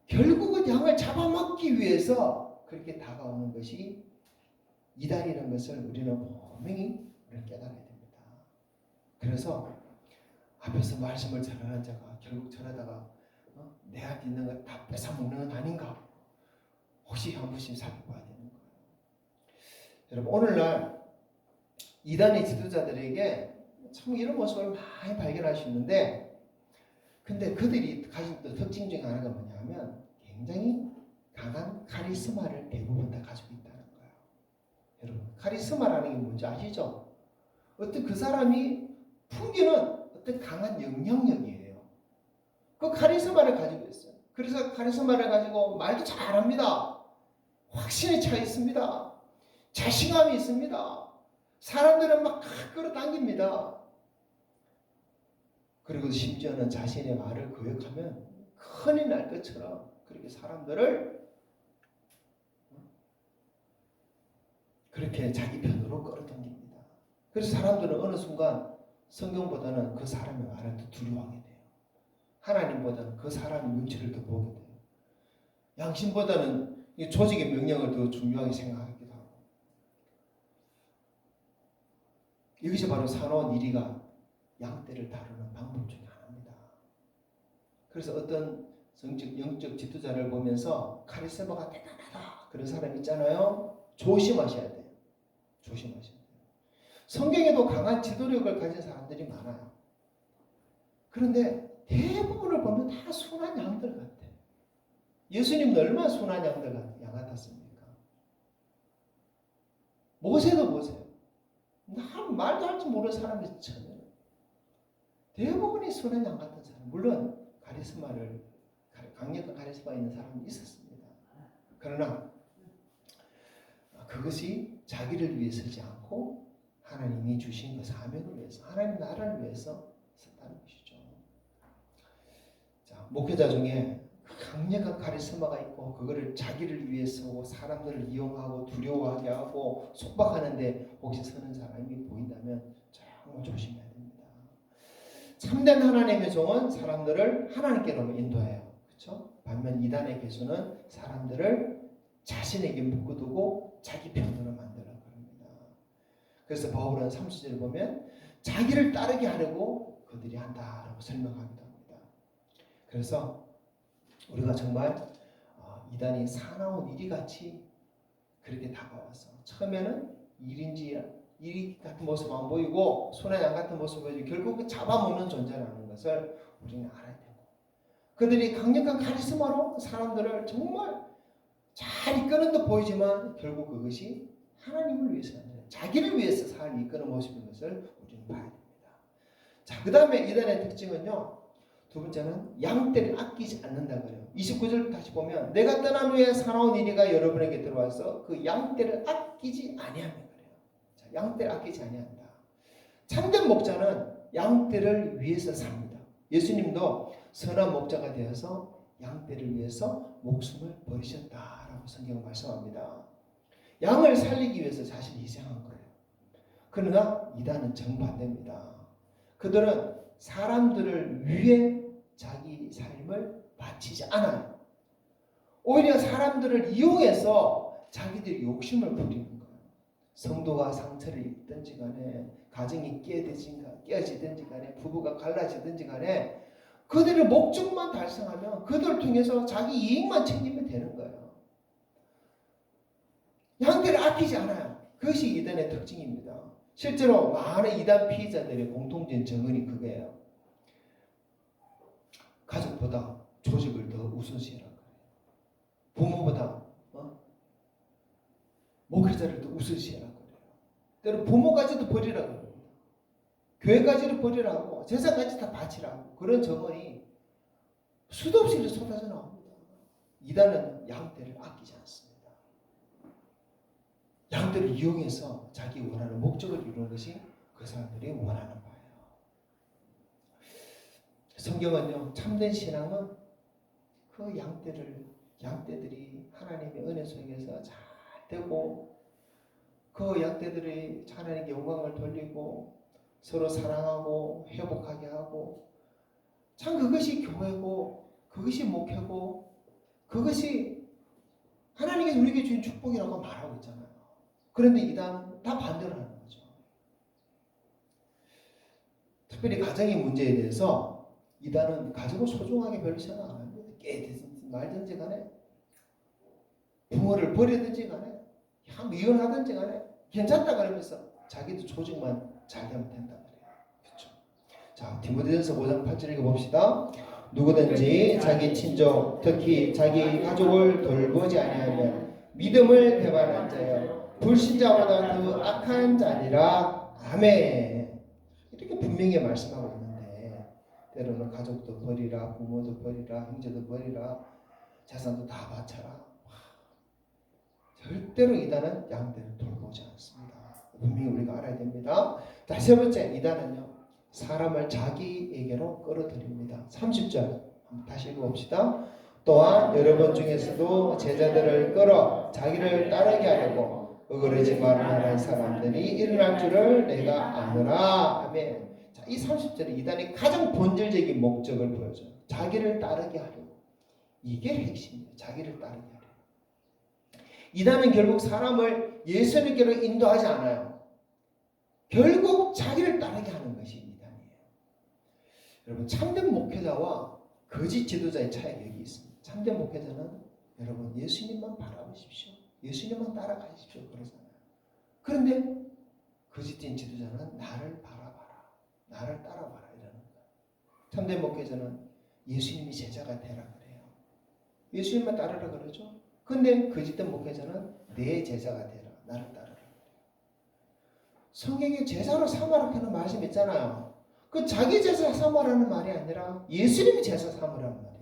결국은 양을 잡아먹기 위해서 그렇게 다가오는 것이 이단이라는 것을 우리는 분명히 깨달아야 됩니다. 그래서 앞에서 말씀을 전하는 자가 결국 저러다가 내한테 있는 걸 다 뺏어먹는 건 아닌가? 혹시 한 번씩 살펴봐야 되는 거예요. 여러분 오늘날 이단의 지도자들에게 참 이런 모습을 많이 발견할 수 있는데, 근데 그들이 가진 또 특징 중에 하나가 뭐냐면 굉장히 강한 카리스마를 대부분 다 가지고 있다는 거예요. 여러분 카리스마라는 게 뭔지 아시죠? 어떤 그 사람이 풍기는 어떤 강한 영향력이에요. 그 카리스마를 가지고 있어요. 그래서 카리스마를 가지고 말도 잘합니다. 확신에 차 있습니다. 자신감이 있습니다. 사람들은 막 끌어당깁니다. 그리고 심지어는 자신의 말을 거역하면 큰일 날 것처럼 그렇게 사람들을 그렇게 자기 편으로 끌어당깁니다. 그래서 사람들은 어느 순간 성경보다는 그 사람의 말을 더 두려워하게 돼요. 하나님보다는 그 사람의 눈치를 더 보게 돼요. 양심보다는 이 조직의 명령을 더 중요하게 생각하기도 하고. 이것이 바로 사나운 이리가 양떼를 다루는 방법 중에 하나입니다. 그래서 어떤 영적 지도자를 보면서 카리스마가 대단하다 그런 사람 있잖아요. 조심하셔야 돼요. 조심하셔야 돼요. 성경에도 강한 지도력을 가진 사람들이 많아요. 그런데 대부분을 보면 다 순한 양들 같아요. 예수님은 얼마나 순한 양 같았습니까? 모세도 보세요. 말도 할 줄 모르는 사람이 전혀. 대부분이 순한 양 같은 사람. 물론 강력한 카리스마 있는 사람이 있었습니다. 그러나 그것이 자기를 위해 서지 않고 하나님이 주신 그 사명을 위해서, 하나님 나라를 위해서 썼다는 것이죠. 자, 목회자 중에 강력한 카리스마가 있고 그거를 자기를 위해서 사람들을 이용하고 두려워하게 하고 속박하는데 혹시 서는 사람이 보인다면 정말 조심해야 됩니다. 참된 하나님의 종은 사람들을 하나님께로 인도해요. 그렇죠? 반면 이단의 개수는 사람들을 자신에게 묶어두고 자기 편으로 만들려고 합니다. 그래서 바울은 30절을 보면 자기를 따르게 하려고 그들이 한다라고 설명하기도 합니다. 그래서 우리가 정말 이단이 사나운 이리같이 그렇게 다가와서 처음에는 이리 같은 모습 안 보이고 순한 양 같은 모습 보이고 결국은 잡아먹는 존재라는 것을 우리는 알아야 되고, 그들이 강력한 카리스마로 사람들을 정말 잘 이끄는 듯 보이지만 결국 그것이 하나님을 위해서 아니라 자기를 위해서 사람을 이끄는 모습인 것을 우리는 봐야 됩니다. 자, 그 다음에 이단의 특징은요, 두 번째는 양떼를 아끼지 않는다 그래요. 29절 다시 보면 내가 떠난 후에 사나운 이리가 여러분에게 들어와서 그 양떼를 아끼지 아니하며 그래요. 자, 양떼를 아끼지 아니한다. 참된 목자는 양떼를 위해서 삽니다. 예수님도 선한 목자가 되어서 양떼를 위해서 목숨을 버리셨다라고 성경은 말씀합니다. 양을 살리기 위해서 자신을 희생한 거예요. 그러나 이단은 정반대입니다. 그들은 사람들을 위해 자기 삶을 바치지 않아요. 오히려 사람들을 이용해서 자기들이 욕심을 부리는 거예요. 성도가 상처를 입든지 간에, 가정이 깨어지든지 간에, 부부가 갈라지든지 간에 그들의 목적만 달성하면 그들을 통해서 자기 이익만 챙기면 되는 거예요. 양떼를 아끼지 않아요. 그것이 이단의 특징입니다. 실제로 많은 이단 피해자들의 공통된 정언이 그거예요. 가족보다 조직을 더 우선시하라고 해요. 부모보다 목회자를 더 우선시하라고 해요. 때로 부모까지도 버리라고 합니다. 교회까지도 버리라고, 재산까지 다 바치라고, 그런 정언이 수도 없이 쏟아져 나옵니다. 이단은 양떼를 아끼지 않습니다. 양떼를 이용해서 자기 원하는 목적을 이루는 것이 그 사람들이 원하는 바예요. 성경은요, 참된 신앙은 그 양떼를 양떼들이 하나님의 은혜 속에서 잘 되고 그 양떼들이 하나님께 영광을 돌리고 서로 사랑하고 회복하게 하고 참 그것이 교회고 그것이 목회고 그것이 하나님께서 우리에게 주신 축복이라고 말하고 있잖아요. 그런데 이단은 다 반대로 하는 거죠. 특별히 가정의 문제에 대해서 이단은 가정을 소중하게 별로 생각 안 합니다. 깨든지 말든지 간에 부모를 버리든지 간에 이혼하든지 간에 괜찮다 그러면서 자기도 조직만 잘 되면 된다 그래요. 그렇죠? 자, 디모데전서 5장 8절 읽어봅시다. 누구든지 자기 친족 특히 자기 가족을 돌보지 아니하면 믿음을 배반한 자여 불신자보다 더 악한 자니라. 아멘. 이렇게 분명히 말씀하고 있는데 때로는 가족도 버리라, 부모도 버리라, 형제도 버리라, 재산도 다 바쳐라. 절대로 이단은 양떼를 돌보지 않습니다. 분명히 우리가 알아야 됩니다. 자, 세 번째, 이단은요 사람을 자기에게로 끌어들입니다. 30절 다시 읽어봅시다. 또한 여러분 중에서도 제자들을 끌어 자기를 따르게 하려고 어그러지 말하는 사람들이 일어날 줄을 내가 아노라. 아멘. 자, 이 30절에 이단이 가장 본질적인 목적을 보여줘요. 자기를 따르게 하려고. 이게 핵심이에요. 자기를 따르게 하려고. 이단은 결국 사람을 예수님께로 인도하지 않아요. 결국 자기를 따르게 하는 것이 이단이에요. 여러분, 참된 목회자와 거짓 지도자의 차이가 여기 있습니다. 참된 목회자는 여러분 예수님만 바라보십시오. 예수님만 따라가십시오. 그러잖아요. 그런데 거짓된 지도자는 나를 바라봐라. 나를 따라봐라. 이러는 거예요. 참된 목회자는 예수님이 제자가 되라 그래요. 예수님만 따르라 그러죠. 근데 거짓된 목회자는 내 제자가 되라. 나를 따르라. 성경에 제자로 삼으라 하는 말씀 있잖아요. 그 자기 제자 삼으라는 말이 아니라 예수님이 제자 삼으라는 말이에요.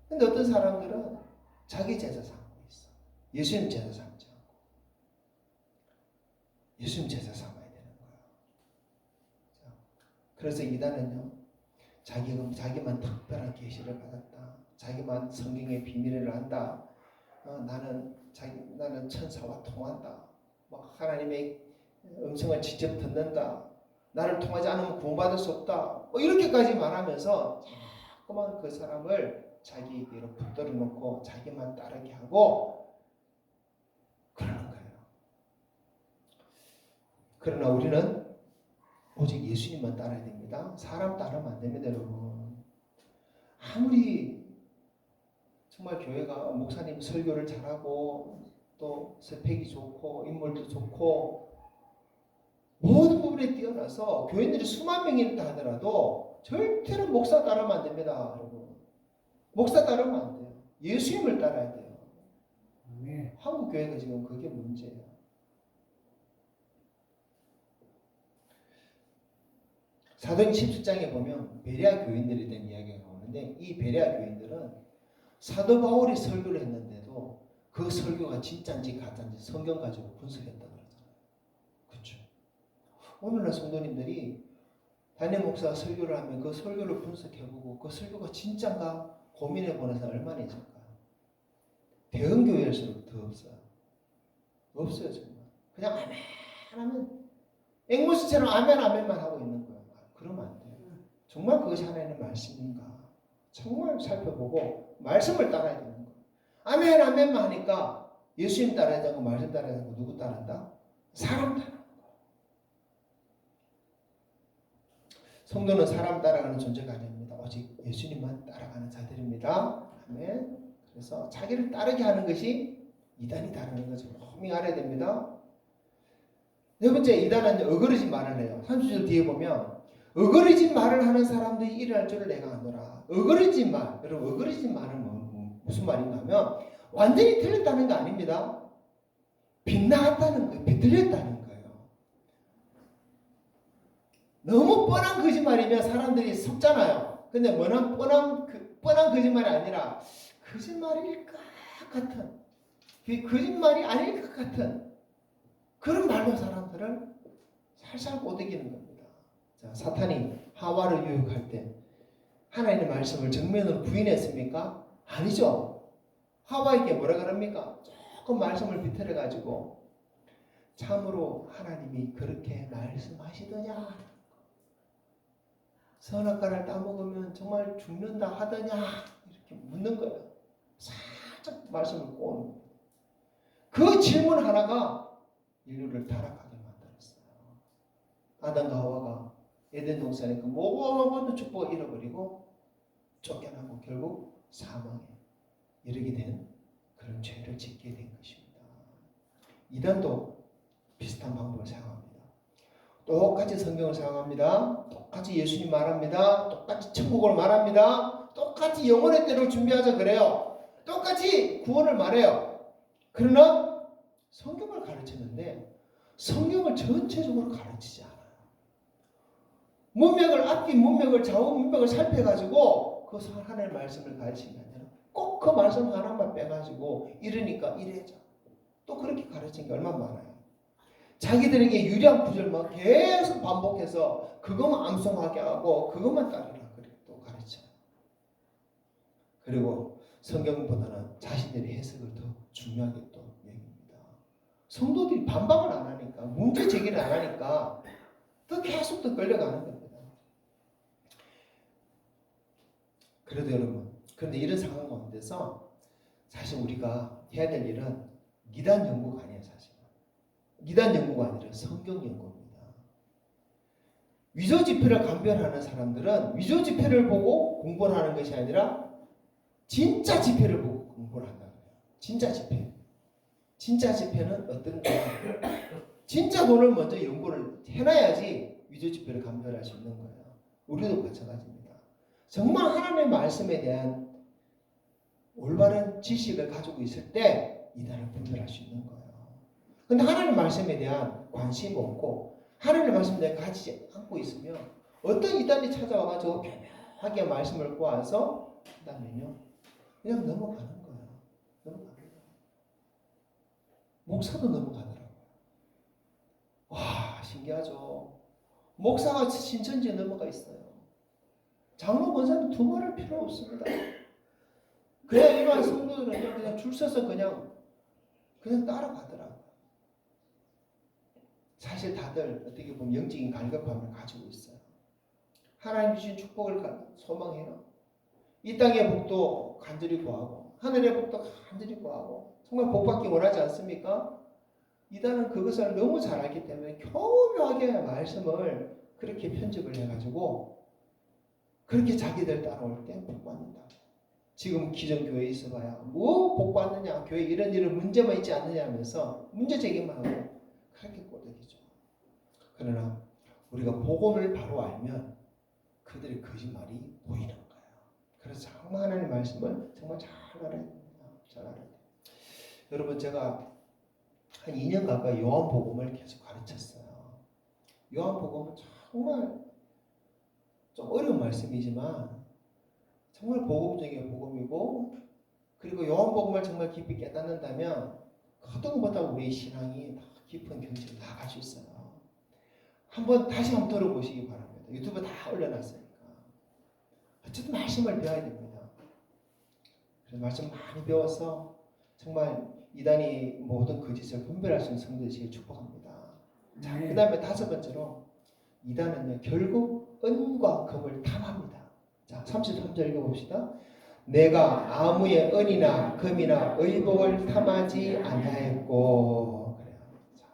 근데 어떤 사람들은 자기 제자 삼고 있어. 예수님 제자 삼지 않고. 예수님 제자 삼아야 되는 거예요. 그래서 이단은요. 자기만 특별한 계시를 받았다. 자기만 성경의 비밀을 안다. 나는 천사와 통한다. 하나님의 음성을 직접 듣는다. 나를 통하지 않으면 구원받을 수 없다. 이렇게까지 말하면서 자꾸만 그 사람을 자기에게로 붙들어 놓고 자기만 따르게 하고 그러는 거예요. 그러나 우리는 오직 예수님만 따라야 됩니다. 사람 따르면 안 됩니다, 여러분. 아무리 정말 교회가 목사님 설교를 잘하고 또 스펙이 좋고 인물도 좋고 모든 부분에 뛰어나서 교인들이 수만 명이 있다 하더라도 절대로 목사 따르면 안 됩니다, 여러분. 목사 따르면 안 돼요. 예수님을 따라야 돼요. 네. 한국 교회가 지금 그게 문제예요. 사도행 17장에 보면 베레아 교인들에 대한 이야기가 나오는데 이 베레아 교인들은 사도 바울이 설교를 했는데도 그 설교가 진짜인지 가짜인지 성경 가지고 분석했다고 그러잖아요. 그렇죠? 오늘날 성도님들이 담임 목사가 설교를 하면 그 설교를 분석해보고 그 설교가 진짜인가 고민해보는 사람 얼마나 있을까요? 대형 교회일수록 더 없어요. 없어요, 정말. 그냥 아멘 하면 앵무새처럼 아멘 아멘만 하고 있는 거예요. 그러면 안 돼요. 정말 그것이 하나님의 말씀인가? 정말 살펴보고 말씀을 따라야 되는 거예요. 아멘 아멘만 하니까 예수님 따라야 되고 말씀 따라야 되고 누구 따른다? 사람 따라. 성도는 사람 따라가는 존재가 아닙니다. 오직 예수님만 따라가는 자들입니다. 아멘. 그래서 자기를 따르게 하는 것이 이단이다라는 것을 분명히 알아야 됩니다. 네 번째, 이단은 어그러진 말을 해요. 30절 뒤에 보면 어그러진 말을 하는 사람들이 일어날 줄을 내가 아노라. 어그러진 말, 여러분 어그러진 말은 무슨 말인가 하면 완전히 틀렸다는 거 아닙니다. 빗나갔다는 거예요. 비틀렸다는 거예요. 너무 뻔한 거짓말이면 사람들이 속잖아요. 근데 뻔한 거짓말이 아니라 거짓말일 것 같은, 거짓말이 아닐 것 같은 그런 말로 사람들을 살살 꼬드기는 겁니다. 자, 사탄이 하와를 유혹할 때 하나님의 말씀을 정면으로 부인했습니까? 아니죠. 하와에게 뭐라 그럽니까? 조금 말씀을 비틀어 가지고 참으로 하나님이 그렇게 말씀하시더냐? 선악과를 따먹으면 정말 죽는다 하더냐? 이렇게 묻는 거예요. 살짝 말씀을 꼬는 거예요. 그 질문 하나가 인류를 타락하게 만들었어요. 아담과 하와가 에덴 동산에 그 모든 축복을 잃어버리고 쫓겨나고 결국 사망에 이르게 된 그런 죄를 짓게 된 것입니다. 이단도 비슷한 방법을 사용합니다. 똑같이 성경을 사용합니다. 똑같이 예수님 말합니다. 똑같이 천국을 말합니다. 똑같이 영혼의 때를 준비하자 그래요. 똑같이 구원을 말해요. 그러나 성경을 가르치는데 성경을 전체적으로 가르치지 않아요. 문맥을 앞뒤 문맥을 좌우 문맥을 살펴가지고 그 하나님의 말씀을 가르치는 게 아니라 꼭 그 말씀 하나만 빼가지고 이러니까 이래죠. 또 그렇게 가르치는 게 얼마나 많아요. 자기들에게 유리한 구절만 계속 반복해서 그것만 암송하게 하고 그것만 따르라 그렇게 또 가르쳐요. 그리고 성경보다는 자신들의 해석을 더 중요하게 또 여깁니다. 성도들이 반박을 안 하니까 문제 제기를 안 하니까 더 계속 더 끌려가는 겁니다. 그래도 여러분, 그런데 이런 상황 가운데서 사실 우리가 해야 될 일은 이단 연구가 아니에요. 사실 이단 연구가 아니라 성경 연구입니다. 위조 지표를 감별하는 사람들은 위조 지표를 보고 공부를 하는 것이 아니라 진짜 지표를 보고 공부를 한다는 거예요. 진짜 지표. 진짜 지표는 어떤 거예요? 진짜 돈을 먼저 연구를 해놔야지 위조 지표를 감별할 수 있는 거예요. 우리도 마찬가지입니다. 정말 하나님의 말씀에 대한 올바른 지식을 가지고 있을 때 이단을 분별할 수 있는 거예요. 근데 하나님의 말씀에 대한 관심이 없고 하나님의 말씀에 대해 가지지 않고 있으면 어떤 이단이 찾아와가지고 교묘하게 말씀을 꼬아서 한다면요 그냥 넘어가는 거예요. 넘어가는 거예요. 목사도 넘어가더라고요. 와 신기하죠. 목사가 신천지에 넘어가 있어요. 장로 권사는 두말할 필요 없습니다. 그냥 일반 성도들은 그냥 줄 서서 그냥 따라가더라고요. 사실 다들 어떻게 보면 영적인 갈급함을 가지고 있어요. 하나님 주신 축복을 소망해요. 이 땅의 복도 간절히 구하고 하늘의 복도 간절히 구하고 정말 복받기 원하지 않습니까? 이단은 그것을 너무 잘 알기 때문에 교묘하게 말씀을 그렇게 편집을 해가지고 그렇게 자기들 따라올 때 복받는다. 지금 기존 교회에 있어봐야 뭐 복받느냐 교회 이런 문제만 있지 않느냐 하면서 문제 제기만 하고 그렇게 꼬드기죠. 그러나 우리가 복음을 바로 알면 그들의 거짓말이 보이는 거예요. 그래서 정말 하나님의 말씀을 정말 잘 알아야 됩니다. 잘 알아야 돼요. 여러분 제가 한 2년 가까이 요한복음을 계속 가르쳤어요. 요한복음은 정말 좀 어려운 말씀이지만 정말 복음 중에 복음이고 그리고 요한복음을 정말 깊이 깨닫는다면 그동보다 우리의 신앙이 더 깊은 경지로 나아갈 수 있어요. 다시 한번 들어보시기 바랍니다. 유튜브 다 올려놨으니까. 어쨌든 말씀을 배워야 됩니다. 그래서 말씀 많이 배워서 정말 이단이 모든 거짓을 분별할 수 있는 성도들 되시길 축복합니다. 자, 그 다음에 5번째로 이단은요 결국 은과 금을 탐합니다. 자, 33절 읽어봅시다. 내가 아무의 은이나 금이나 의복을 탐하지 아니하였고 그래요. 자,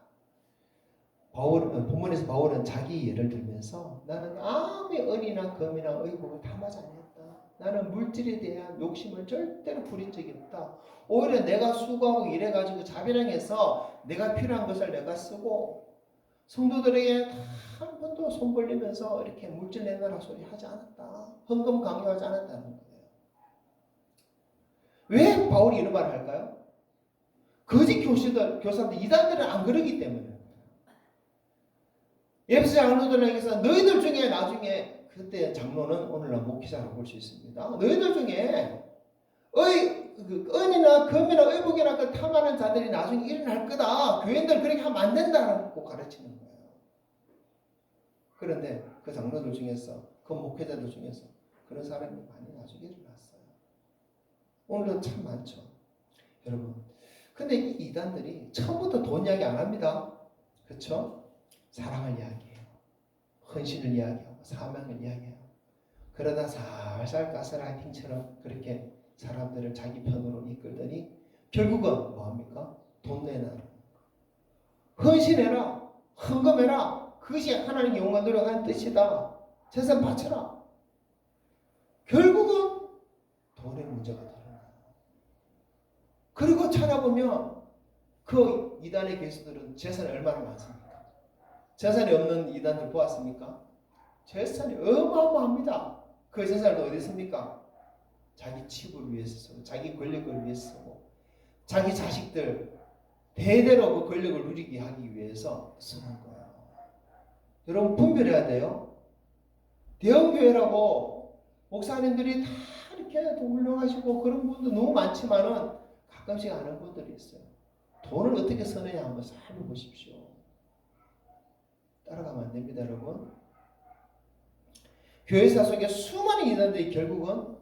본문에서 바울은 자기 예를 들면서 나는 아무의 은이나 금이나 의복을 탐하지 아니했다. 나는 물질에 대한 욕심을 절대로 부린 적이 없다. 오히려 내가 수고하고 일해가지고 자비랑해서 내가 필요한 것을 내가 쓰고 성도들에게 한 번도 손 벌리면서 이렇게 물질 내놔라 소리 하지 않았다. 헌금 강요하지 않았다는 거예요. 왜 바울이 이런 말을 할까요? 거짓 교사들, 이단들은 안 그러기 때문에. 에베소 장로들에게서 너희들 중에 나중에 그때 장로는 오늘날 목회자로 볼 수 있습니다. 너희들 중에 은이나 금이나 의복이나 그 탐하는 자들이 나중에 일어날 거다. 교인들 그렇게 하면 안 된다고 가르치는 거예요. 그런데 그 장로들 중에서 그 목회자들 중에서 그런 사람이 많이 나중에 일어났어요. 오늘도 참 많죠. 여러분. 근데 이 이단들이 처음부터 돈 이야기 안 합니다. 그렇죠? 사랑을 이야기해요. 헌신을 이야기하고 사명을 이야기해요. 그러다 살살 가스라이팅처럼 그렇게 사람들을 자기 편으로 이끌더니 결국은 뭐합니까? 돈 내놔. 헌신해라. 헌금해라. 그것이 하나님의 영광 노력하는 뜻이다. 재산 바쳐라. 결국은 돈의 문제가 드러나요. 그리고 찾아보면 그 이단의 교수들은 재산이 얼마나 많습니까? 재산이 없는 이단들 보았습니까? 재산이 어마어마합니다. 그 재산을 어디 씁니까? 자기 칩을 위해서 쓰고 자기 권력을 위해서 쓰고 자기 자식들 대대로 그 권력을 누리게 하기 위해서 쓰는 거예요. 여러분 분별해야 돼요. 대형교회라고 목사님들이 다 이렇게 훌륭하시고 그런 분도 너무 많지만은 가끔씩 아는 분들이 있어요. 돈을 어떻게 쓰느냐 한번 살펴보십시오. 따라가면 안 됩니다, 여러분. 교회사 속에 수많은 이단들이 결국은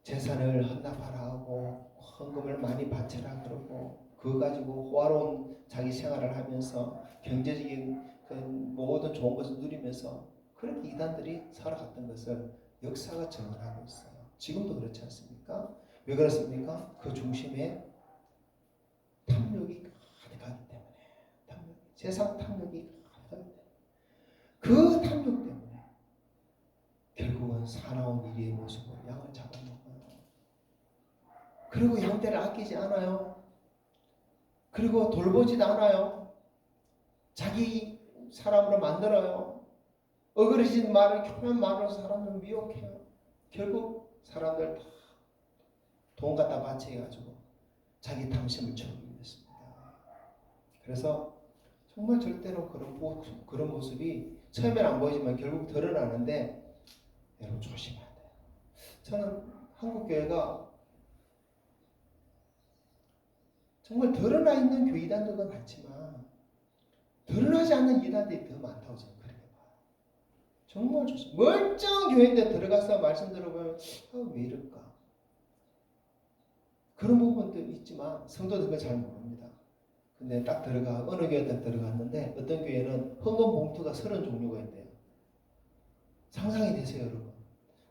재산을 헌납하라 하고 헌금을 많이 바쳐라 그러고 그거 가지고 호화로운 자기 생활을 하면서 경제적인 그 모든 좋은 것을 누리면서 그렇게 이단들이 살아갔던 것을 역사가 증언하고 있어요. 지금도 그렇지 않습니까? 왜 그렇습니까? 그 중심에 탐욕이 가득하기 때문에 세상 탐욕이 가득하기 때문에 그 탐욕 때문에 결국은 사나운 이리의 모습으로 양을 잡아먹어요. 그리고 양떼를 아끼지 않아요. 그리고 돌보지도 않아요. 자기 사람으로 만들어요. 어그러진 말을 교묘한 말로 사람을 미혹해요. 결국 사람들 다 돈 갖다 바쳐가지고 자기 탐심을 채우기 위해서입니다. 그래서 정말 절대로 그런 모습이 처음에는 안 보이지만 결국 드러나는데 여러분 조심해야 돼요. 저는 한국 교회가 정말 드러나 있는 교회단들도 많지만 드러나지 않는 이단들이 더 많다고 저는 그렇게 봐요. 정말 조심. 멀쩡한 교회인데 들어가서 말씀 들어보면 왜 이럴까? 그런 부분도 있지만 성도들은 잘 모릅니다. 근데 딱 어느 교회 딱 들어갔는데 어떤 교회는 헌금 봉투가 30종류가 있대요. 상상이 되세요, 여러분?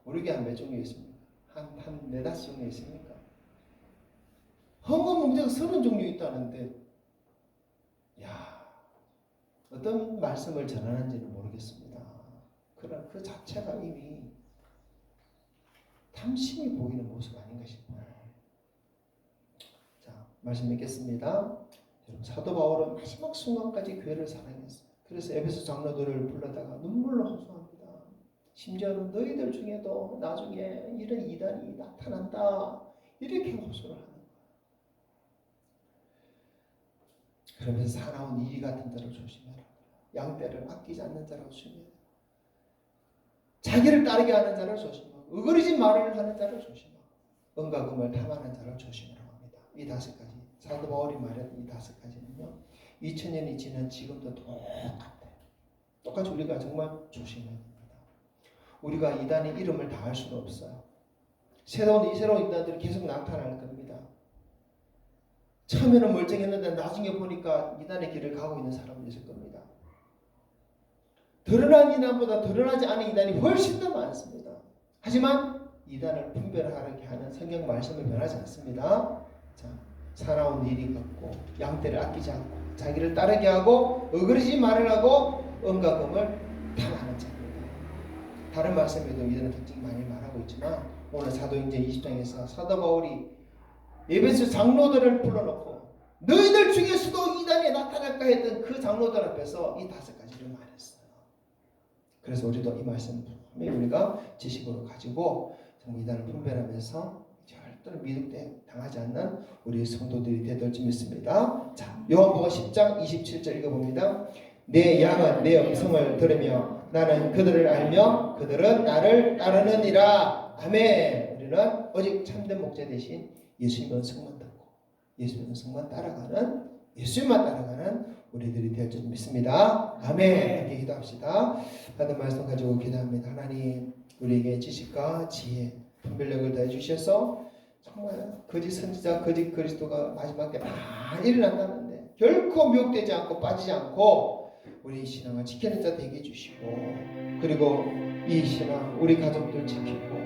우리 교회 한 몇 종류 있습니까? 한 4-5종류 있습니까? 헌금 봉투가 30종류 있다는데, 야, 어떤 말씀을 전하는지는 모르겠습니다. 그러나 그 자체가 이미 탐심이 보이는 모습 아닌가 싶어요. 자, 말씀 읽겠습니다. 여러분, 사도 바울은 마지막 순간까지 교회를 사랑했어요. 그래서 에베소 장로들을 불러다가 눈물로 호소합니다. 심지어는 너희들 중에도 나중에 이런 이단이 나타난다. 이렇게 호소를 하는 거예요. 그러면서 사나운 이리 같은 자를 조심해라. 양떼를 아끼지 않는 자를 조심해라. 자기를 따르게 하는 자를 조심하고 어그러진 말을 하는 자를 조심하고 은과 금을 탐하는 자를 조심하라고 합니다. 이 5가지. 사도 바울이 말한 이 5가지는요. 2000년이 지난 지금도 똑같아요. 똑같이 우리가 정말 조심해야 됩니다. 우리가 이단의 이름을 다 할 수는 없어요. 새로운 이단들이 계속 나타날 겁니다. 처음에는 멀쩡했는데 나중에 보니까 이단의 길을 가고 있는 사람이 있을 겁니다. 드러난 이단보다 드러나지 않은 이단이 훨씬 더 많습니다. 하지만 이단을 분별하게 하는 성경 말씀을 변하지 않습니다. 자, 사나운 일이 같고 양떼를 아끼지 않고 자기를 따르게 하고 어그러지 말을 하고 은과 금을 탐하는 자입니다. 다른 말씀에도 이런 특징이 많이 말하고 있지만 오늘 사도행전 20장에서 사도 바울이 에베소 장로들을 불러놓고 너희들 중에서도 이단이 나타날까 했던 그 장로들 앞에서 이 5가지를 말했어요. 그래서 우리도 이 말씀 우리가 지식으로 가지고 이단을 분별하면서 절대로 미혹돼 당하지 않는 우리 성도들이 되될 줄 믿습니다. 자, 요한복음 10장 27절 읽어봅니다. 내 양은 내 음성을 들으며 나는 그들을 알며 그들은 나를 따르느니라. 아멘. 우리는 오직 참된 목자 대신 예수님의 음성만 듣고 예수님의 음성만 따라가는 예수님만 따라가는 우리들이 될 줄 믿습니다. 아멘. 함께 기도합시다. 받은 말씀 가지고 기도합니다. 하나님, 우리에게 지식과 지혜, 분별력을 더해 주셔서 정말 거짓 선지자, 거짓 그리스도가 마지막 때 다 일어난다는데 결코 미혹되지 않고 빠지지 않고 우리 신앙을 지키는 자 되게 해주시고 그리고 이 신앙 우리 가족들 지키고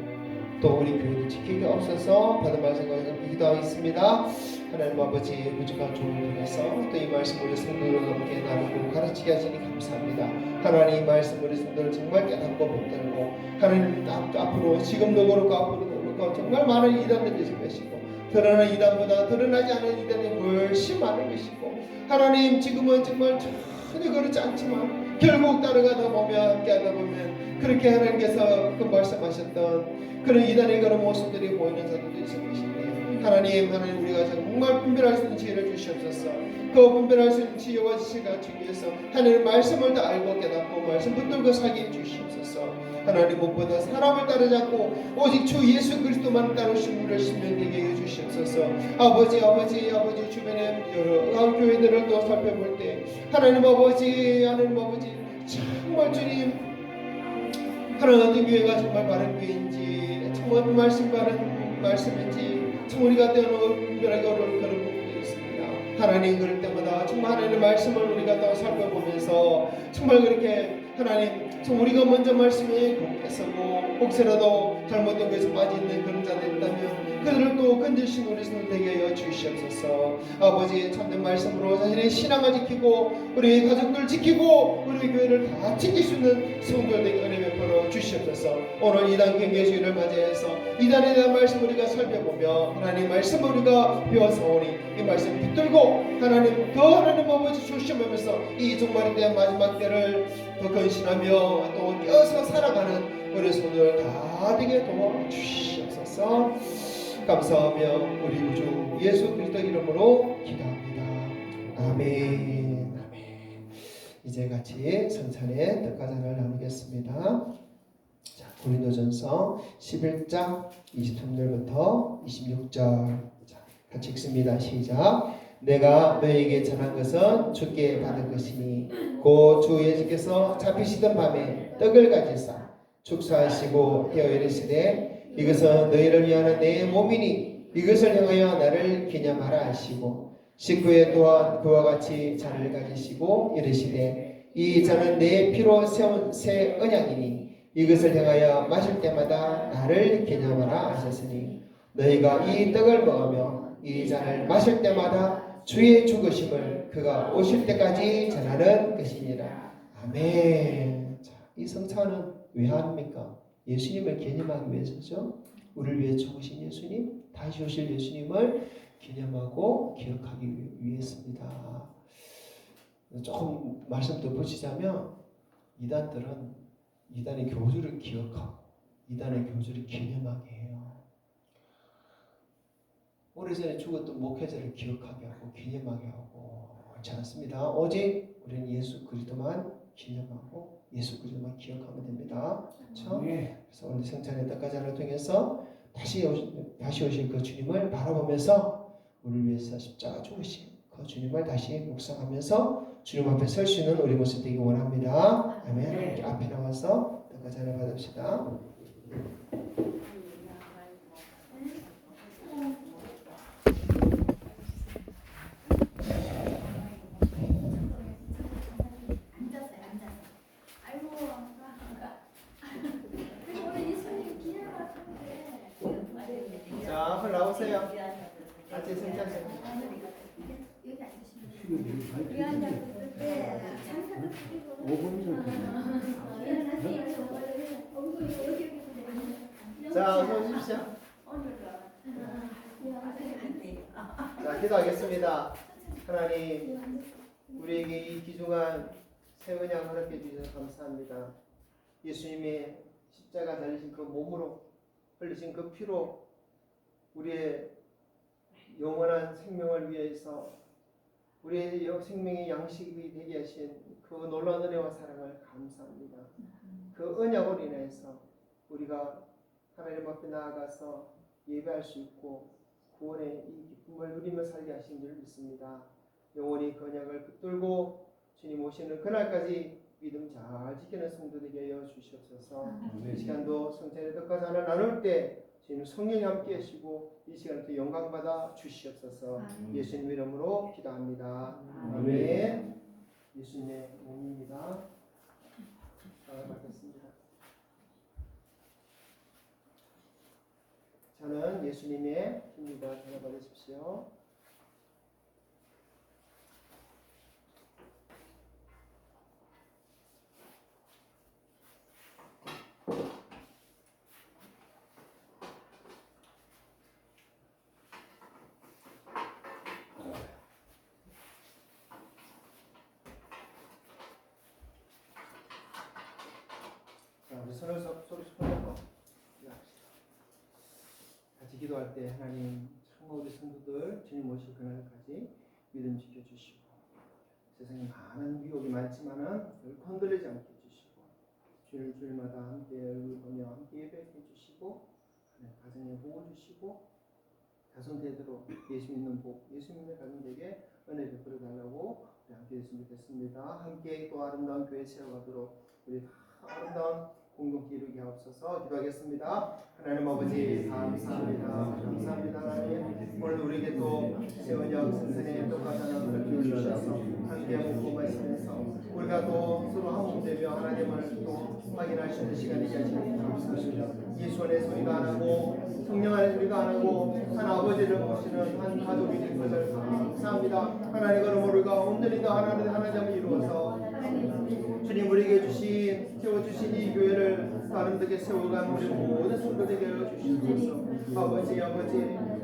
또 우리 교회도 지키게 없어서 받은 말씀을 기도하겠습니다. 하나님 아버지 무지한 조언을 통해서 또 이 말씀 우리 성도들과 함께 나누고 가르치게 하시니 감사합니다. 하나님 이 말씀 우리 성도를 정말 깨닫고 붙들고 하나님 앞으로 지금도 그렇고 앞으로도 그렇고 정말 많은 이단들이 있을 것이고 드러나는 이단보다 드러나지 않은 이단이 훨씬 많은 것이고 하나님 지금은 정말 전혀 그렇지 않지만 결국 따라가다 보면 함께하다 보면 그렇게 하나님께서 그 말씀하셨던 그런 이단의 그런 모습들이 보이는 자들도 있을 것인데 하나님 우리가 정말 분별할 수 있는 지혜를 주시옵소서. 그 분별할 수 있는 지혜와 지식을 갖추기 위해서 하나님 말씀을 다 알고 깨닫고 말씀 붙들고 살게 주시옵소서. 하나님 무엇보다 사람을 따르지 않고 오직 주 예수 그리스도만 따르신 우리를 신명되게 해 주시옵소서. 아버지 주변에 여러 교회들을 또 살펴볼 때 하나님 아버지 정말 주님 하나님 어떤 교회가 정말 바른 교회인지 정말 말씀 바른 말씀인지 참 우리가 때로는 분별하기 어려운 그런 부분이 있습니다. 하나님 그럴 때마다 정말 하나님의 말씀을 우리가 또 살펴보면서 정말 그렇게 하나님 참 우리가 먼저 말씀에 굳게 서고 혹시라도 잘못된 것에 빠져있는 그런 자들이 있다면 그들을 또 건지신 우리 성도 되게 하여 주시옵소서. 아버지 참된 말씀으로 자신의 신앙을 지키고 우리 가족들 지키고 우리 교회를 다 지킬 수 있는 성도들에게 은혜 베풀어 주시옵소서. 오늘 이단 경계주의를 맞이해서 이단에 대한 말씀 우리가 살펴보며 하나님 말씀 우리가 배워서오니 이 말씀 붙들고 하나님 아버지 조심하면서 이 종말에 대한 마지막 때를 더 건신하며 또 깨어서 살아가는 우리 손을 다 되게 도와주시옵소서. 감사하며 우리 구주 예수 그리스도 이름으로 기도합니다. 아멘. 이제 같이 성찬의 떡과잔을 나누겠습니다. 자, 고린도전서 11장 23절부터 26절 자, 같이 읽습니다. 시작. 내가 너에게 전한 것은 주께 받은 것이니 곧 주 예수께서 잡히시던 밤에 떡을 가지사 축사하시고 떼어 이르시되 이것은 너희를 위하는 내 몸이니 이것을 향하여 나를 기념하라 하시고 식후에 또한 그와 같이 잔을 가지시고 이르시되 이 잔은 내 피로 세운 새 언약이니 이것을 향하여 마실 때마다 나를 기념하라 하셨으니 너희가 이 떡을 먹으며 이 잔을 마실 때마다 주의 죽으심을 그가 오실 때까지 전하는 것이니라. 아멘. 자, 이 성찬은 왜 합니까? 예수님을 기념하기 위해서죠. 우리를 위해 죽으신 예수님, 다시 오실 예수님을 기념하고 기억하기 위해서입니다. 조금 말씀 덧붙이자면 이단들은 이단의 교주를 기억하고 이단의 교주를 기념하게 해요. 오래전에 죽었던 목회자를 기억하게 하고 기념하게 하고 그렇지 않습니다. 오직 우리는 예수 그리스도만 기념하고 예수 그리스도만 기억하면 됩니다. 그렇죠? 그래서 오늘 성찬의 떡과잔을 통해서 다시 오실 그 주님을 바라보면서 우리를 위해서 십자가 죽으신 그 주님을 다시 묵상하면서 주님 앞에 설 수 있는 우리 모습 되기 원합니다. 아멘. 이렇게 앞에 나와서 떡과잔을 받읍시다. 자, 앞으로 나오세요. 같이 성찬. 자, 어서 오십시오. 자, 기도하겠습니다. 하나님, 우리에게 이 귀중한 새 언약 허락해 주셔서 감사합니다. 예수님의 십자가 달리신 그 몸으로 흘리신 그 피로 우리의 영원한 생명을 위해서 우리의 생명의 양식이 되게 하신 그 놀라운 은혜와 사랑을 감사합니다. 그 언약으로 인해서 우리가 하나님 앞에 나아가서 예배할 수 있고 구원의 이 기쁨을 누리며 살게 하신 줄 믿습니다. 영원히 그 언약을 붙들고 주님 오시는 그날까지 믿음 잘 지키는 성도되게 하여 주시옵소서. 이 시간도 성찬의 떡과잔을 나눌 때 주님 성령이 함께 하시고 이 시간에 또 영광 받아 주시옵소서. 예수님 이름으로 기도합니다. 아멘. 예수님의 몸입니다. 받겠습니다. 저는 예수님의 힘입니다. 전화 받으십시오. 우리 서로 소리 펴고 기도합시다. 같이 기도할 때 하나님 정말 우리 성도들 주님 오실 그날까지 믿음 지켜주시고 세상에 많은 위협이 많지만은 결코 흔들리지 않게 해주시고 주일마다 함께 얼굴 보며 함께 예배해 주시고 가정에 보호 주시고 자손 대대로 예수 믿는 복 예수 믿는 가정에게 은혜 베풀어 달라고 함께 했으면 좋겠습니다. 함께 또 아름다운 교회 세워가도록 우리 다 아름다운 공동체 이루게 하옵소서. 기도하겠습니다. 하나님 아버지 감사합니다. 감사합니다. 하나님 오늘 우리에게 또 세원역 선생의 똑같은 하나님을 주셔서 함께 공부하시면서 우리가 또 서로 한몸되며 하나님을 또 확인할 수 있는 시간이 되게 하시니 감사합니다. 예수 안에 소리가 안 하고 성령 안에 소리가 안 하고 한 아버지를 모시는 한 가족이 된 것을 감사합니다. 하나님 그럼 우리가 온전히 더 하나님을 이루어서 주님 우리에게 세워주신 이 교회를 아름답게 세워간 우리 모든 성도들에게 주시옵소서. 아버지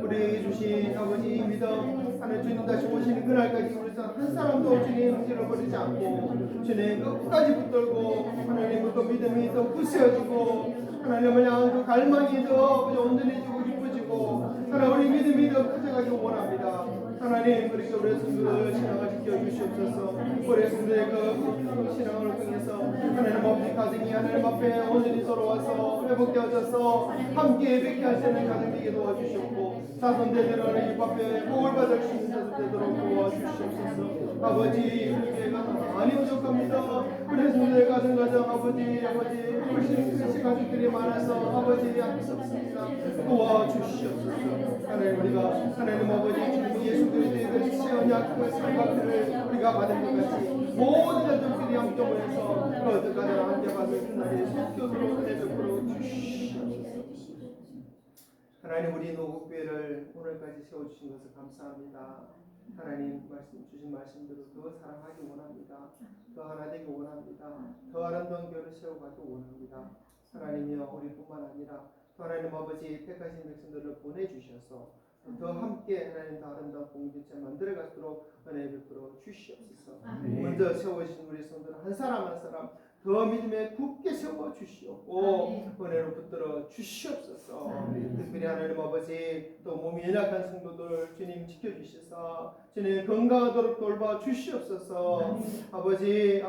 우리에게 주신 아버지 이 믿음 하나님 주님 다시 오시는 그날까지 우리서 한 사람도 주님 잃어버리지 않고 주님 끝까지 붙들고 하나님 그 믿음이 더 굳세어지고 하나님을 향한 그 갈망이 더 온전해지고 깊어지고 하나님 우리 믿음이 더 커져가기를 원합니다. 하나님 그렇게 우리 성도들 신앙을 지켜주시옵소서. 우리 성도의 그 신앙을 통해서 하나님 아버지 가정이 하나님 앞에 온전히 돌아와서 회복되어져서 함께 예배케 하시는 가정되게 도와주시옵고 자손대대로 하나님 앞에 복을 받을 수 있는 자손되도록 도와주시옵소서. 아버지 우리가 많이 부족합니다. 우리 성도의 가정 아버지 훨씬 가족들이 많아서 아버지 할 수 없습니다. 도와주시옵소서. 하나님 우리가 하나님 아버지 주님 예수 그리스도의 그 시원약 그 살박들을 우리가 받은 것 같이 모든 자들끼리 양쪽을 해서 그 어떤 가정 함께 받을 그날의 속교도로 은혜 베풀어 주시옵소서. 하나님 우리 노국교회를 오늘까지 세워주신 것을 감사합니다. 하나님 주신 말씀대로 더 사랑하기 원합니다. 더 하나 되기 원합니다. 더 아름다운 교회를 세워가기 원합니다. 하나님이여 우리뿐만 아니라 또 하나님 아버지 택하신 백성들을 보내주셔서 더 함께 하나님 더 아름다운 공동체 만들어가도록 은혜 베풀어 주시옵소서. 먼저 세워주신 우리 성도들 한 사람 한 사람 더 믿음에 굳게 세워주시옵고 은혜로 붙들어 주시옵소서. 특별히 하나님 아버지 또 몸이 연약한 성도들 주님 지켜주셔서 주님 건강하도록 돌봐 주시옵소서. 아버지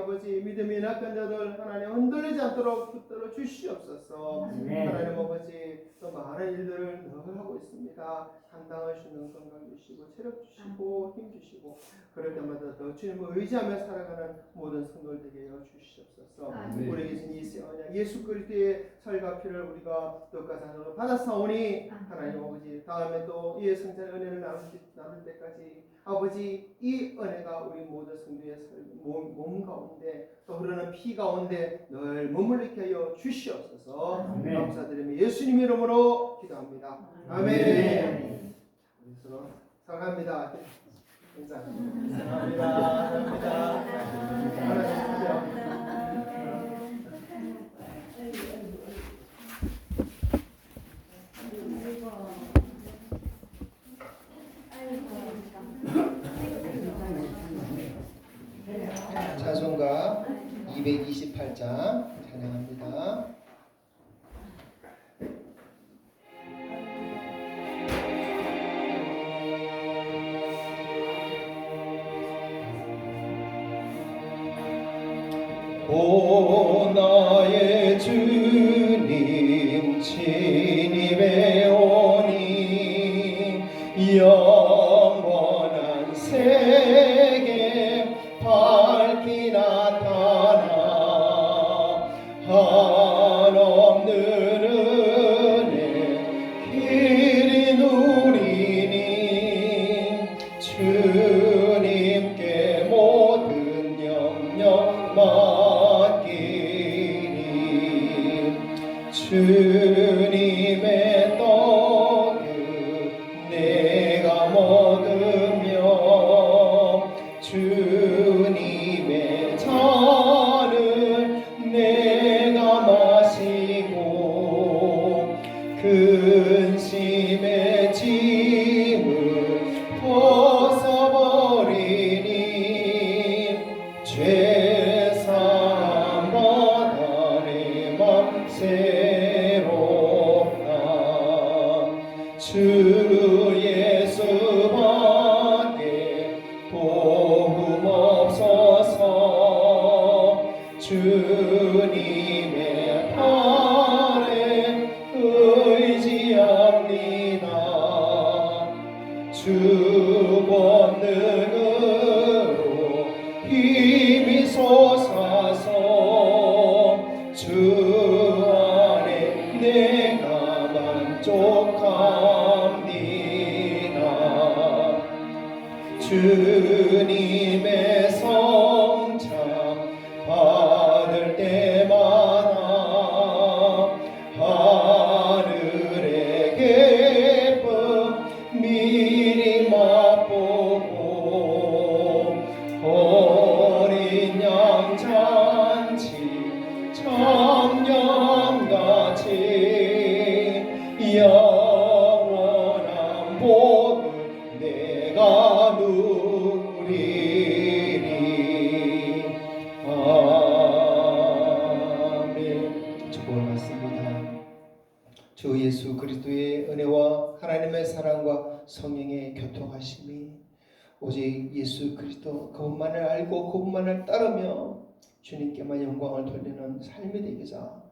믿음이 연약한 자들 하나님 흔들리지 않도록 붙들어 주시옵소서. 하나님 아버지 또 많은 일들을 늘 하고 있습니다. 감당할 수 있는 건강 주시고 체력 주시고 힘 주시고 그럴 때마다 더 주님을 의지하며 살아가는 모든 성도들 되게 하여 주시옵소서. 우리에게 주신 이 예수 그리스도의 살과 피를 우리가 똑같이 하나로 받았사오니 하나님 아버지 다음에 또 이 성찬의 은혜를 나눌 때까지 아버지 이 은혜가 우리 모든 성도의 몸 가운데 또 흐르는 피 가운데 늘 머물게 하여 주시옵소서. 감사드리며 예수님 이름으로 기도합니다. 아멘. 우리 서로 사랑합니다. 사랑합니다. 사랑합니다. 찬송가 228장 찬양합니다. 오 나의 주님 진입해 오니 영원한 세계 밝히 나타나 한없는 은혜 죄사함받아 내 맘 새롭다. 주 예수밖에 도움 없어서 주님의 팔에 의지합니다. 주 권능으로 힘이 솟아서 주 안에 내가 만족합니다. 주님의 성찬 받을 때마다 하늘의 기쁨 미리 맛보고 어린 양 잔치 청년같이 영원한 복을 내가 누리리. 아멘. 축복을 받습니다. 주 예수 그리스도의 은혜와 하나님의 사랑과 성령의 교통하심이 오직 예수 그리스도 그분만을 알고 그분만을 따르며 주님께만 영광을 돌리는 삶이 되기자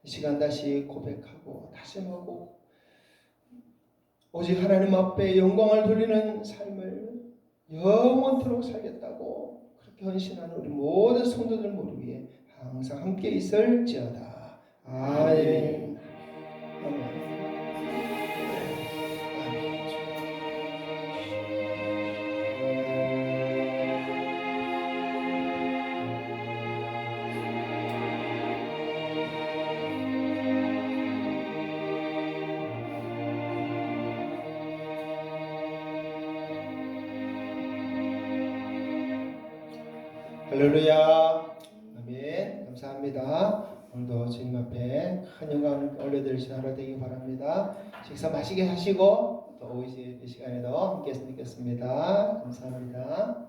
이 시간 다시 고백하고 다짐하고 오직 하나님 앞에 영광을 돌리는 삶을 영원토록 살겠다고 그렇게 헌신하는 우리 모든 성도들 모두 위해 항상 함께 있을지어다. 아멘. 아멘. 할렐루야. 아멘. 감사합니다. 오늘도 주님 앞에 큰 영광을 올려드리시는 하루 되기 바랍니다. 식사 맛있게 하시고 또 오후 이 시간에도 함께 했으면 좋겠습니다. 감사합니다.